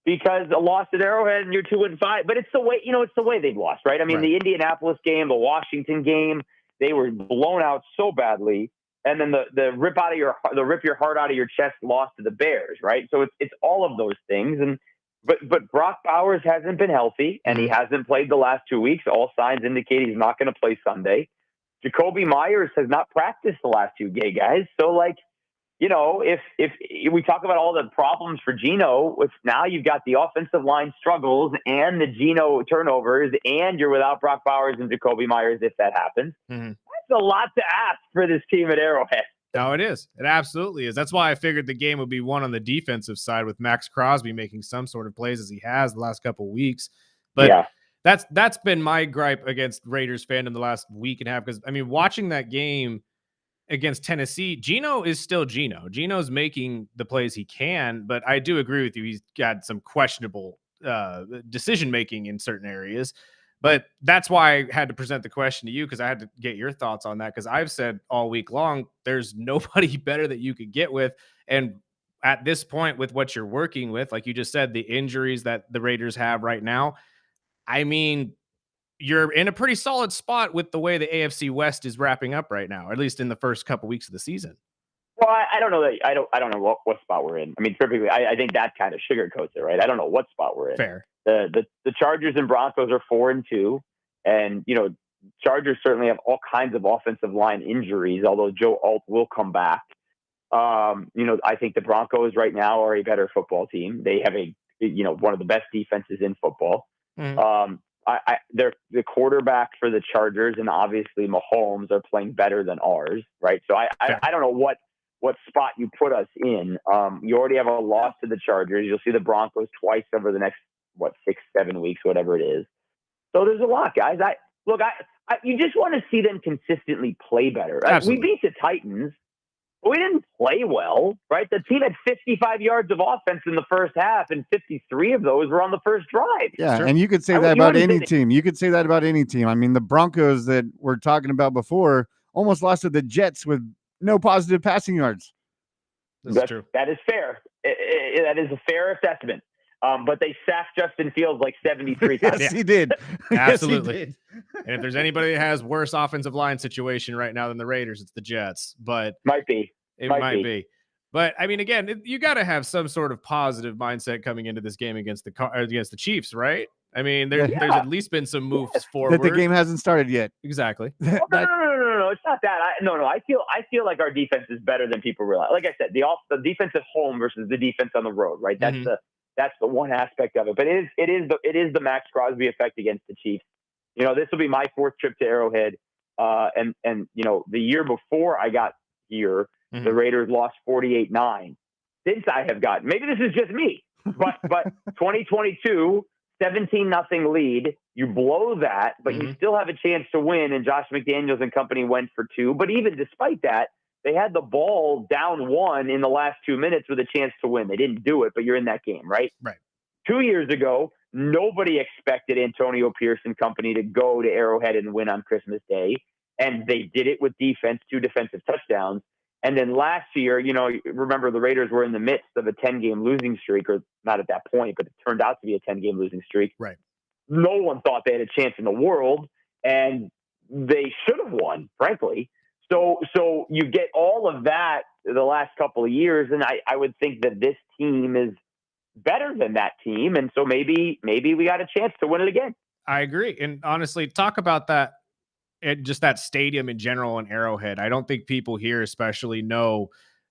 because a loss at Arrowhead and you're 2-5. But it's the way they've lost, right? I mean, the Indianapolis game, the Washington game, they were blown out so badly, and then the rip your heart out of your chest loss to the Bears, right? So it's all of those things. And but Brock Bowers hasn't been healthy, and he hasn't played the last 2 weeks. All signs indicate he's not going to play Sunday. Jacoby Myers has not practiced the last 2 guys. So if we talk about all the problems for Geno, it's now you've got the offensive line struggles and the Geno turnovers, and you're without Brock Bowers and Jacoby Myers if that happens. That's a lot to ask for this team at Arrowhead. No, it is. It absolutely is. That's why I figured the game would be won on the defensive side, with Max Crosby making some sort of plays as he has the last couple of weeks. But that's been my gripe against Raiders fandom the last week and a half, because, I mean, watching that game against Tennessee, Geno is still Geno. Geno's making the plays he can, but I do agree with you. He's got some questionable decision-making in certain areas. But that's why I had to present the question to you, because I had to get your thoughts on that, because I've said all week long, there's nobody better that you could get with. And at this point, with what you're working with, like you just said, the injuries that the Raiders have right now, I mean, you're in a pretty solid spot with the way the AFC West is wrapping up right now, at least in the first couple weeks of the season. Well, I don't know that I don't know what spot we're in. I mean, typically, I think that kind of sugarcoats it, right? I don't know what spot we're in. Fair. The Chargers and Broncos are 4-2, and Chargers certainly have all kinds of offensive line injuries, although Joe Alt will come back. I think the Broncos right now are a better football team. They have one of the best defenses in football. They're the quarterback for the Chargers, and obviously Mahomes are playing better than ours, right? So I don't know what spot you put us in. You already have a loss to the Chargers. You'll see the Broncos twice over the next 6-7 weeks, whatever it is. So there's a lot, guys. You just want to see them consistently play better. We beat the Titans, but we didn't play well, right? The team had 55 yards of offense in the first half, and 53 of those were on the first drive. Yeah, and you could say that about any team. You could say that about any team. I mean, the Broncos that we're talking about before almost lost to the Jets with no positive passing yards. That's true. That is fair. That is a fair assessment. But they sacked Justin Fields like 73 times. Yes, he did. Absolutely. Yes, he did. And if there's anybody that has worse offensive line situation right now than the Raiders, it's the Jets. But might be. But I mean, again, you got to have some sort of positive mindset coming into this game against the Chiefs, right? I mean, there's at least been some moves forward. That the game hasn't started yet. Exactly. No, it's not that. I feel like our defense is better than people realize. Like I said, the defense at home versus the defense on the road, right? That's the one aspect of it. But it is the Max Crosby effect against the Chiefs. This will be my 4th trip to Arrowhead. And the year before I got here, the Raiders lost 48-9. Since I have gotten, maybe this is just me, but 2022, 17-0 lead. You blow that, but you still have a chance to win. And Josh McDaniels and company went for 2. But even despite that, they had the ball down 1 in the last 2 minutes with a chance to win. They didn't do it, but you're in that game, right? Right. 2 years ago, nobody expected Antonio Pierce and company to go to Arrowhead and win on Christmas Day. And they did it with defense, 2 defensive touchdowns. And then last year, remember the Raiders were in the midst of a 10-game losing streak, or not at that point, but it turned out to be a 10-game losing streak. Right. No one thought they had a chance in the world, and they should have won, frankly. So you get all of that the last couple of years, and I would think that this team is better than that team, and so maybe we got a chance to win it again. I agree, and honestly, talk about that. Just that stadium in general in Arrowhead. I don't think people here especially know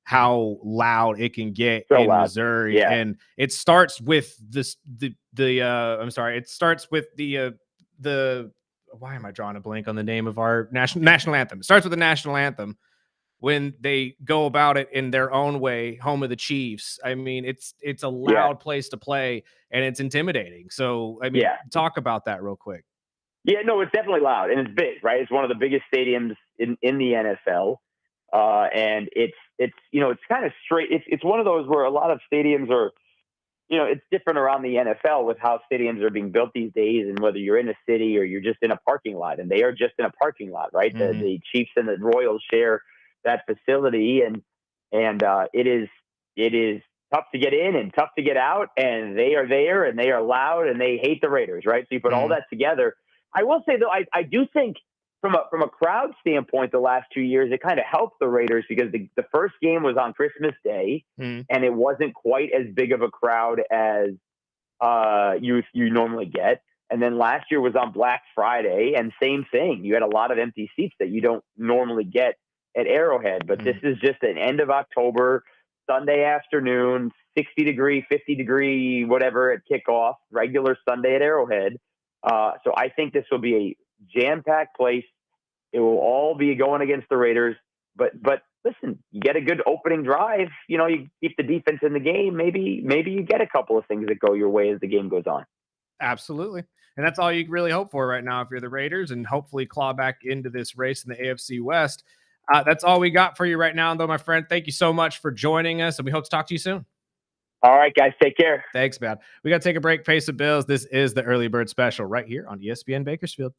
how loud it can get So in loud. Missouri. Yeah. And it starts with I'm sorry, it starts with the why am I drawing a blank on the name of our national anthem? It starts with the national anthem when they go about it in their own way, home of the Chiefs. I mean, it's a loud place to play and it's intimidating. So, I mean, talk about that real quick. Yeah, no, it's definitely loud and it's big, right? It's one of the biggest stadiums in the NFL. And it's it's kind of straight. It's one of those where a lot of stadiums are, it's different around the NFL with how stadiums are being built these days, and whether you're in a city or you're just in a parking lot, and they are just in a parking lot, right? Mm-hmm. The Chiefs and the Royals share that facility, and it is tough to get in and tough to get out, and they are there and they are loud and they hate the Raiders, right? So you put all that together. I will say though, I do think from a crowd standpoint, the last 2 years, it kind of helped the Raiders because the first game was on Christmas Day, and it wasn't quite as big of a crowd as you normally get. And then last year was on Black Friday, and same thing. You had a lot of empty seats that you don't normally get at Arrowhead. But this is just an end of October, Sunday afternoon, 60-degree, 50-degree, whatever at kickoff, regular Sunday at Arrowhead. So I think this will be a jam-packed place. It will all be going against the Raiders. But listen, you get a good opening drive. You keep the defense in the game. Maybe you get a couple of things that go your way as the game goes on. Absolutely. And that's all you can really hope for right now if you're the Raiders, and hopefully claw back into this race in the AFC West. That's all we got for you right now, though, my friend. Thank you so much for joining us, and we hope to talk to you soon. All right, guys. Take care. Thanks, man. We got to take a break, pay some bills. This is the Early Bird Special right here on ESPN Bakersfield.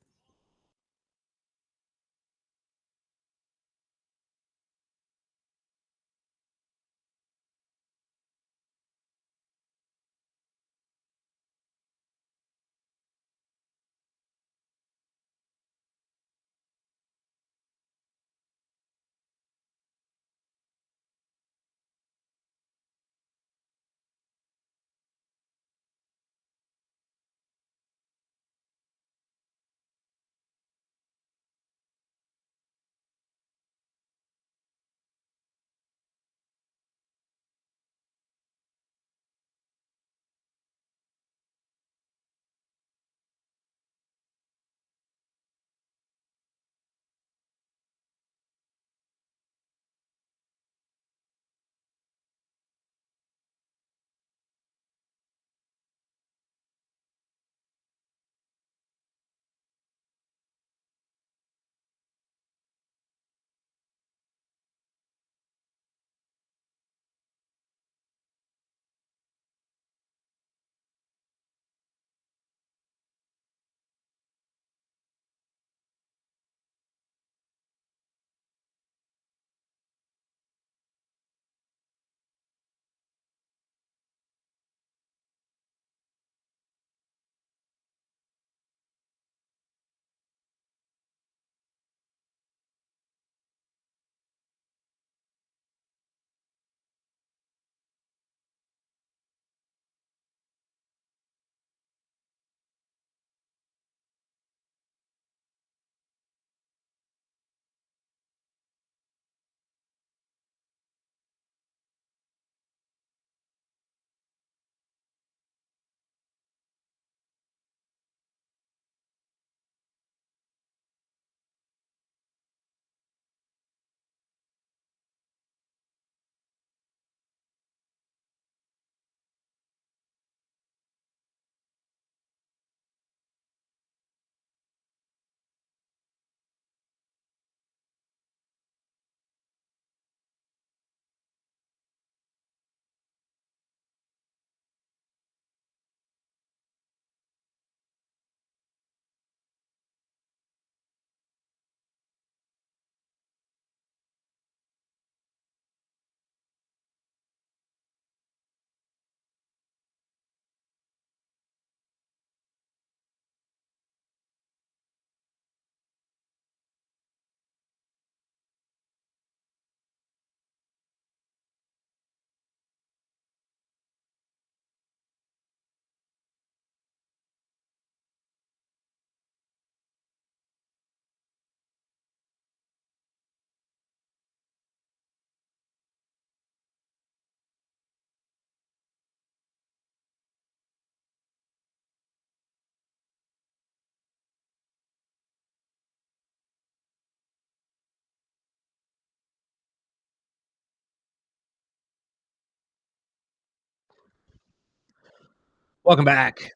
Welcome back.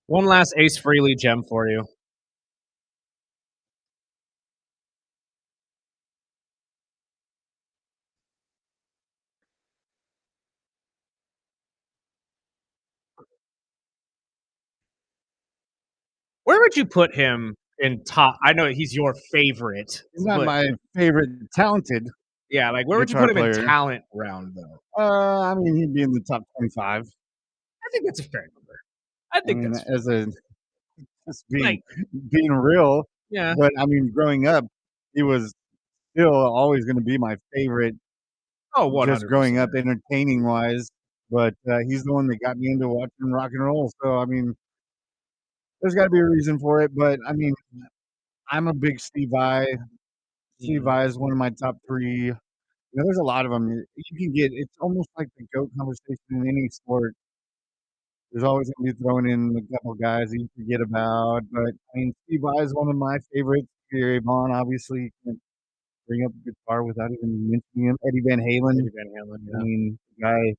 One last Ace Frehley gem for you. Where would you put him in top? I know he's your favorite, He's not but my favorite talented yeah, like where would you guitar put him in player. talent round though? I mean, he'd be in the top 25. I think that's a fair number. I I think mean, that's as a just like being real. yeah. But I mean, growing up, he was still always going to be my favorite. Oh, Just growing 100%. up, entertaining wise. But he's the one that got me into watching rock and roll. So I mean, there's got to be a reason for it. But I mean, I'm a big Steve Vai. Steve Vai is one of my top 3. You know, there's a lot of them. You can get it's almost like the GOAT conversation in any sport. There's always gonna be throwing in a couple guys that you forget about, but I mean, Steve Vai is one of my favorites. Gary Vaughn, obviously, you can't bring up a guitar without even mentioning him. Eddie Van Halen. Eddie Van Halen, I yeah. mean, the guy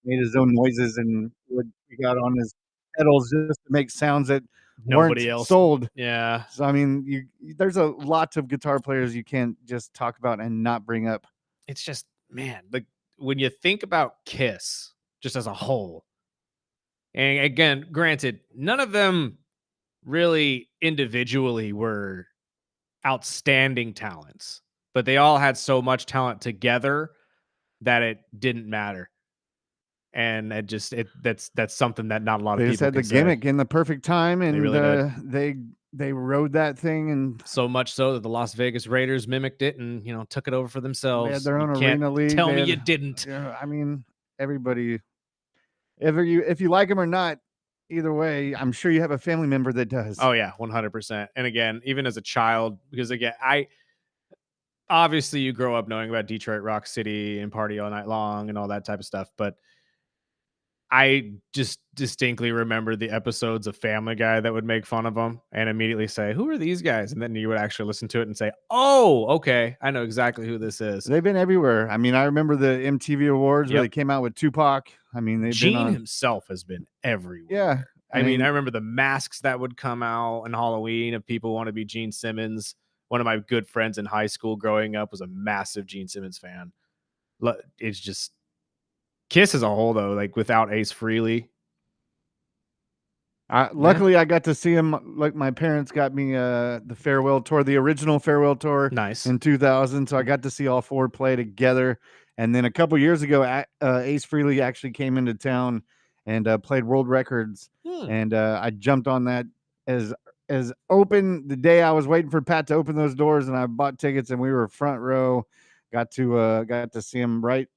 made his own noises and would he got on his pedals just to make sounds that Nobody weren't else. sold. Yeah. So I mean, there's a lot of guitar players you can't just talk about and not bring up. It's just, man, like when you think about Kiss just as a whole, and again, granted, none of them really individually were outstanding talents, but they all had so much talent together that it didn't matter. And that's something that not a lot of They people just had the can say. gimmick in the perfect time, and really did. they rode that thing, and So much so that the Las Vegas Raiders mimicked it and took it over for they themselves. had their You own can't arena league. tell They me had, you didn't. yeah, I mean, everybody. If you like them or not, either way, I'm sure you have a family member that does. Oh yeah, 100%. And again, even as a child, because again, I obviously you grow up knowing about Detroit Rock City and party all night long and all that type of stuff, but I just distinctly remember the episodes of Family Guy that would make fun of them and immediately say, "Who are these guys?" And then you would actually listen to it and say, "Oh, okay, I know exactly who this is." They've been everywhere. I mean, I remember the MTV Awards where Yep. they came out with Tupac. I mean, they've been Gene on. himself has been everywhere. Yeah, I mean, I remember the masks that would come out on Halloween of people want to be Gene Simmons. One of my good friends in high school growing up was a massive Gene Simmons fan. It's just Kiss as a whole, though, like without Ace Frehley. Luckily, I got to see him. Like my parents got me the farewell tour, the original farewell tour, Nice. in 2000. So I got to see all 4 play together. And then a couple years ago, Ace Frehley actually came into town and played world records. And I jumped on that as open the day I was waiting for Pat to open those doors, and I bought tickets, and we were front row. Got to see him right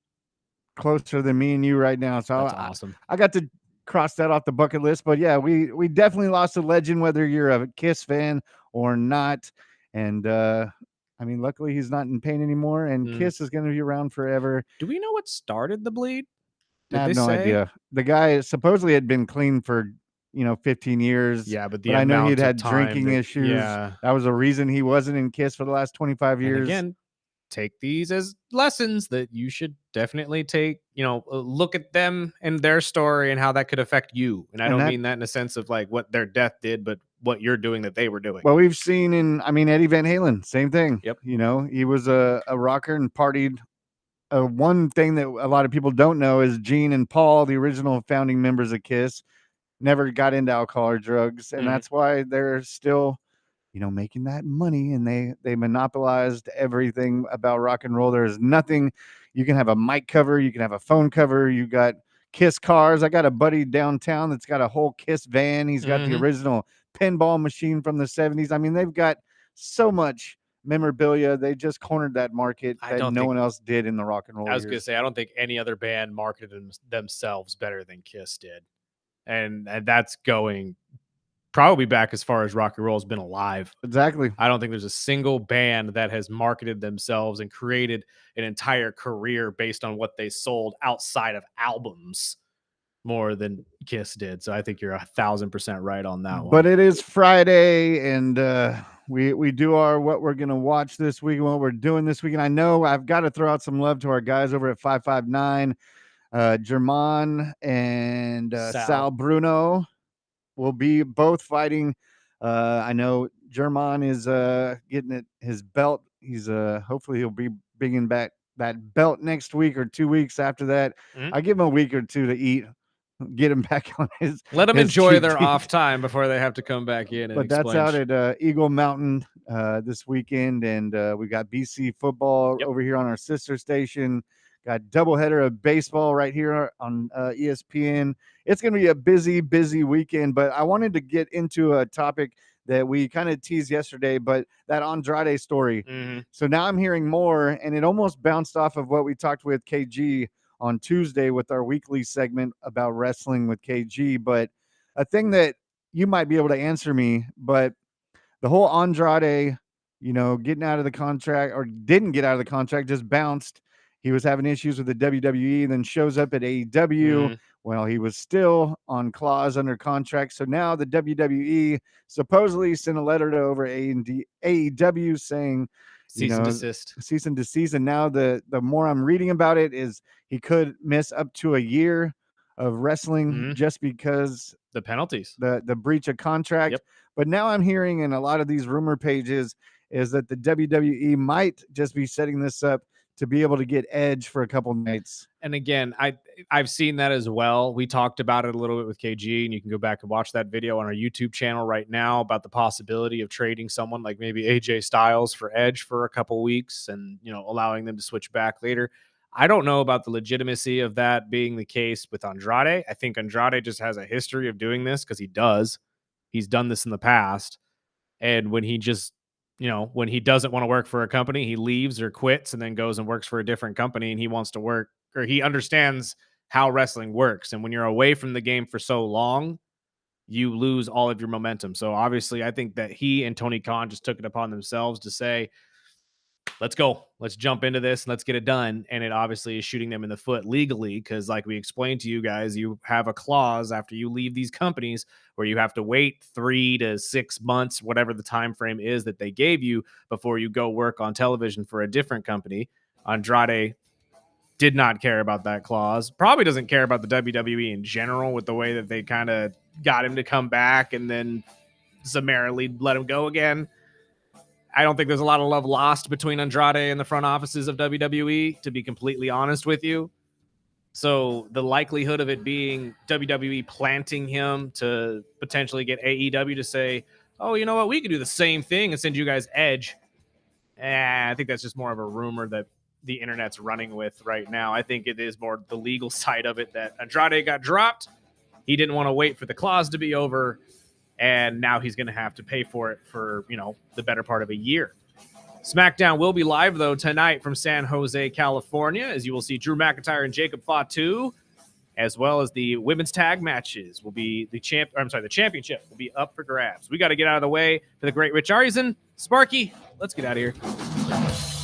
closer than me and you right now. So That's awesome. I got to cross that off the bucket list. But yeah, we definitely lost a legend, whether you're a Kiss fan or not. And I mean, luckily he's not in pain anymore, and Kiss is going to be around forever. Do we know what started the bleed? I have no idea. The guy supposedly had been clean for 15 years. Yeah, but I know he'd amount of had time drinking issues. Yeah. That was a reason he wasn't in Kiss for the last 25 years. And again, take these as lessons that you should definitely take, look at them and their story and how that could affect you. And I don't mean that in a sense of like what their death did, but what you're doing that they were doing. Well, we've seen Eddie Van Halen, same thing. Yep. He was a rocker and partied. One thing that a lot of people don't know is Gene and Paul, the original founding members of Kiss, never got into alcohol or drugs. And that's why they're still, making that money, and they monopolized everything about rock and roll. There's nothing. You can have a mic cover, you can have a phone cover, you got Kiss cars. I got a buddy downtown that's got a whole Kiss van. He's got the original pinball machine from the 70s. I mean, they've got so much memorabilia. They just cornered that market that no one else did in the rock and roll. I was going to say, I don't think any other band marketed themselves better than Kiss did. And that's going probably back as far as rock and roll has been alive. Exactly. I don't think there's a single band that has marketed themselves and created an entire career based on what they sold outside of albums more than Kiss did. So I think you're 1,000% right on that one. But it is Friday, and we do our what we're gonna watch this week and what we're doing this week. And I know I've got to throw out some love to our guys over at 559. German and Sal Bruno will be both fighting. I know German is getting his belt. He's hopefully he'll be bringing back that belt next week or 2 weeks after that. I give him a week or two to eat, get him back on his. Let them his enjoy their cheat off time before they have to come back in. But that's out at Eagle Mountain this weekend, and we got BC football over here on our sister station. Got doubleheader of baseball right here on ESPN. It's going to be a busy weekend, but I wanted to get into a topic that we kind of teased yesterday, but that Andrade story. So now I'm hearing more, and it almost bounced off of what we talked with KG on Tuesday with our weekly segment about wrestling with KG. But a thing that you might be able to answer me, but the whole Andrade, getting out of the contract or didn't get out of the contract, just bounced. He was having issues with the WWE, then shows up at AEW. Well, he was still on clause under contract. So now the WWE supposedly sent a letter to over AEW saying, cease and desist. Cease and desist. And now the more I'm reading about it is he could miss up to a year of wrestling just because the penalties, the breach of contract. But now I'm hearing in a lot of these rumor pages is that the WWE might just be setting this up to be able to get Edge for a couple nights. And again, I've seen that as well. We talked about it a little bit with KG, and you can go back and watch that video on our YouTube channel right now about the possibility of trading someone like maybe AJ Styles for Edge for a couple weeks and, allowing them to switch back later. I don't know about the legitimacy of that being the case with Andrade. I think Andrade just has a history of doing this because he's done this in the past. And when he just, when he doesn't want to work for a company, he leaves or quits and then goes and works for a different company, and he wants to work, or he understands how wrestling works. And when you're away from the game for so long, you lose all of your momentum. So obviously I think that he and Tony Khan just took it upon themselves to say, let's go, let's jump into this and let's get it done. And it obviously is shooting them in the foot legally, because like we explained to you guys, you have a clause after you leave these companies where you have to wait 3 to 6 months, whatever the time frame is that they gave you, before you go work on television for a different company. Andrade did not care about that clause, probably doesn't care about the WWE in general with the way that they kind of got him to come back and then summarily let him go again. I don't think there's a lot of love lost between Andrade and the front offices of WWE, to be completely honest with you. So the likelihood of it being WWE planting him to potentially get AEW to say, oh, you know what, we could do the same thing and send you guys Edge. I think that's just more of a rumor that the internet's running with right now. I think it is more the legal side of it, that Andrade got dropped. He didn't want to wait for the clause to be over, and now he's going to have to pay for it for, the better part of a year. SmackDown will be live, though, tonight from San Jose, California, as you will see Drew McIntyre and Jacob Fatu, as well as the women's tag matches will be the championship will be up for grabs. We got to get out of the way for the great Rich Arisen. Sparky, let's get out of here.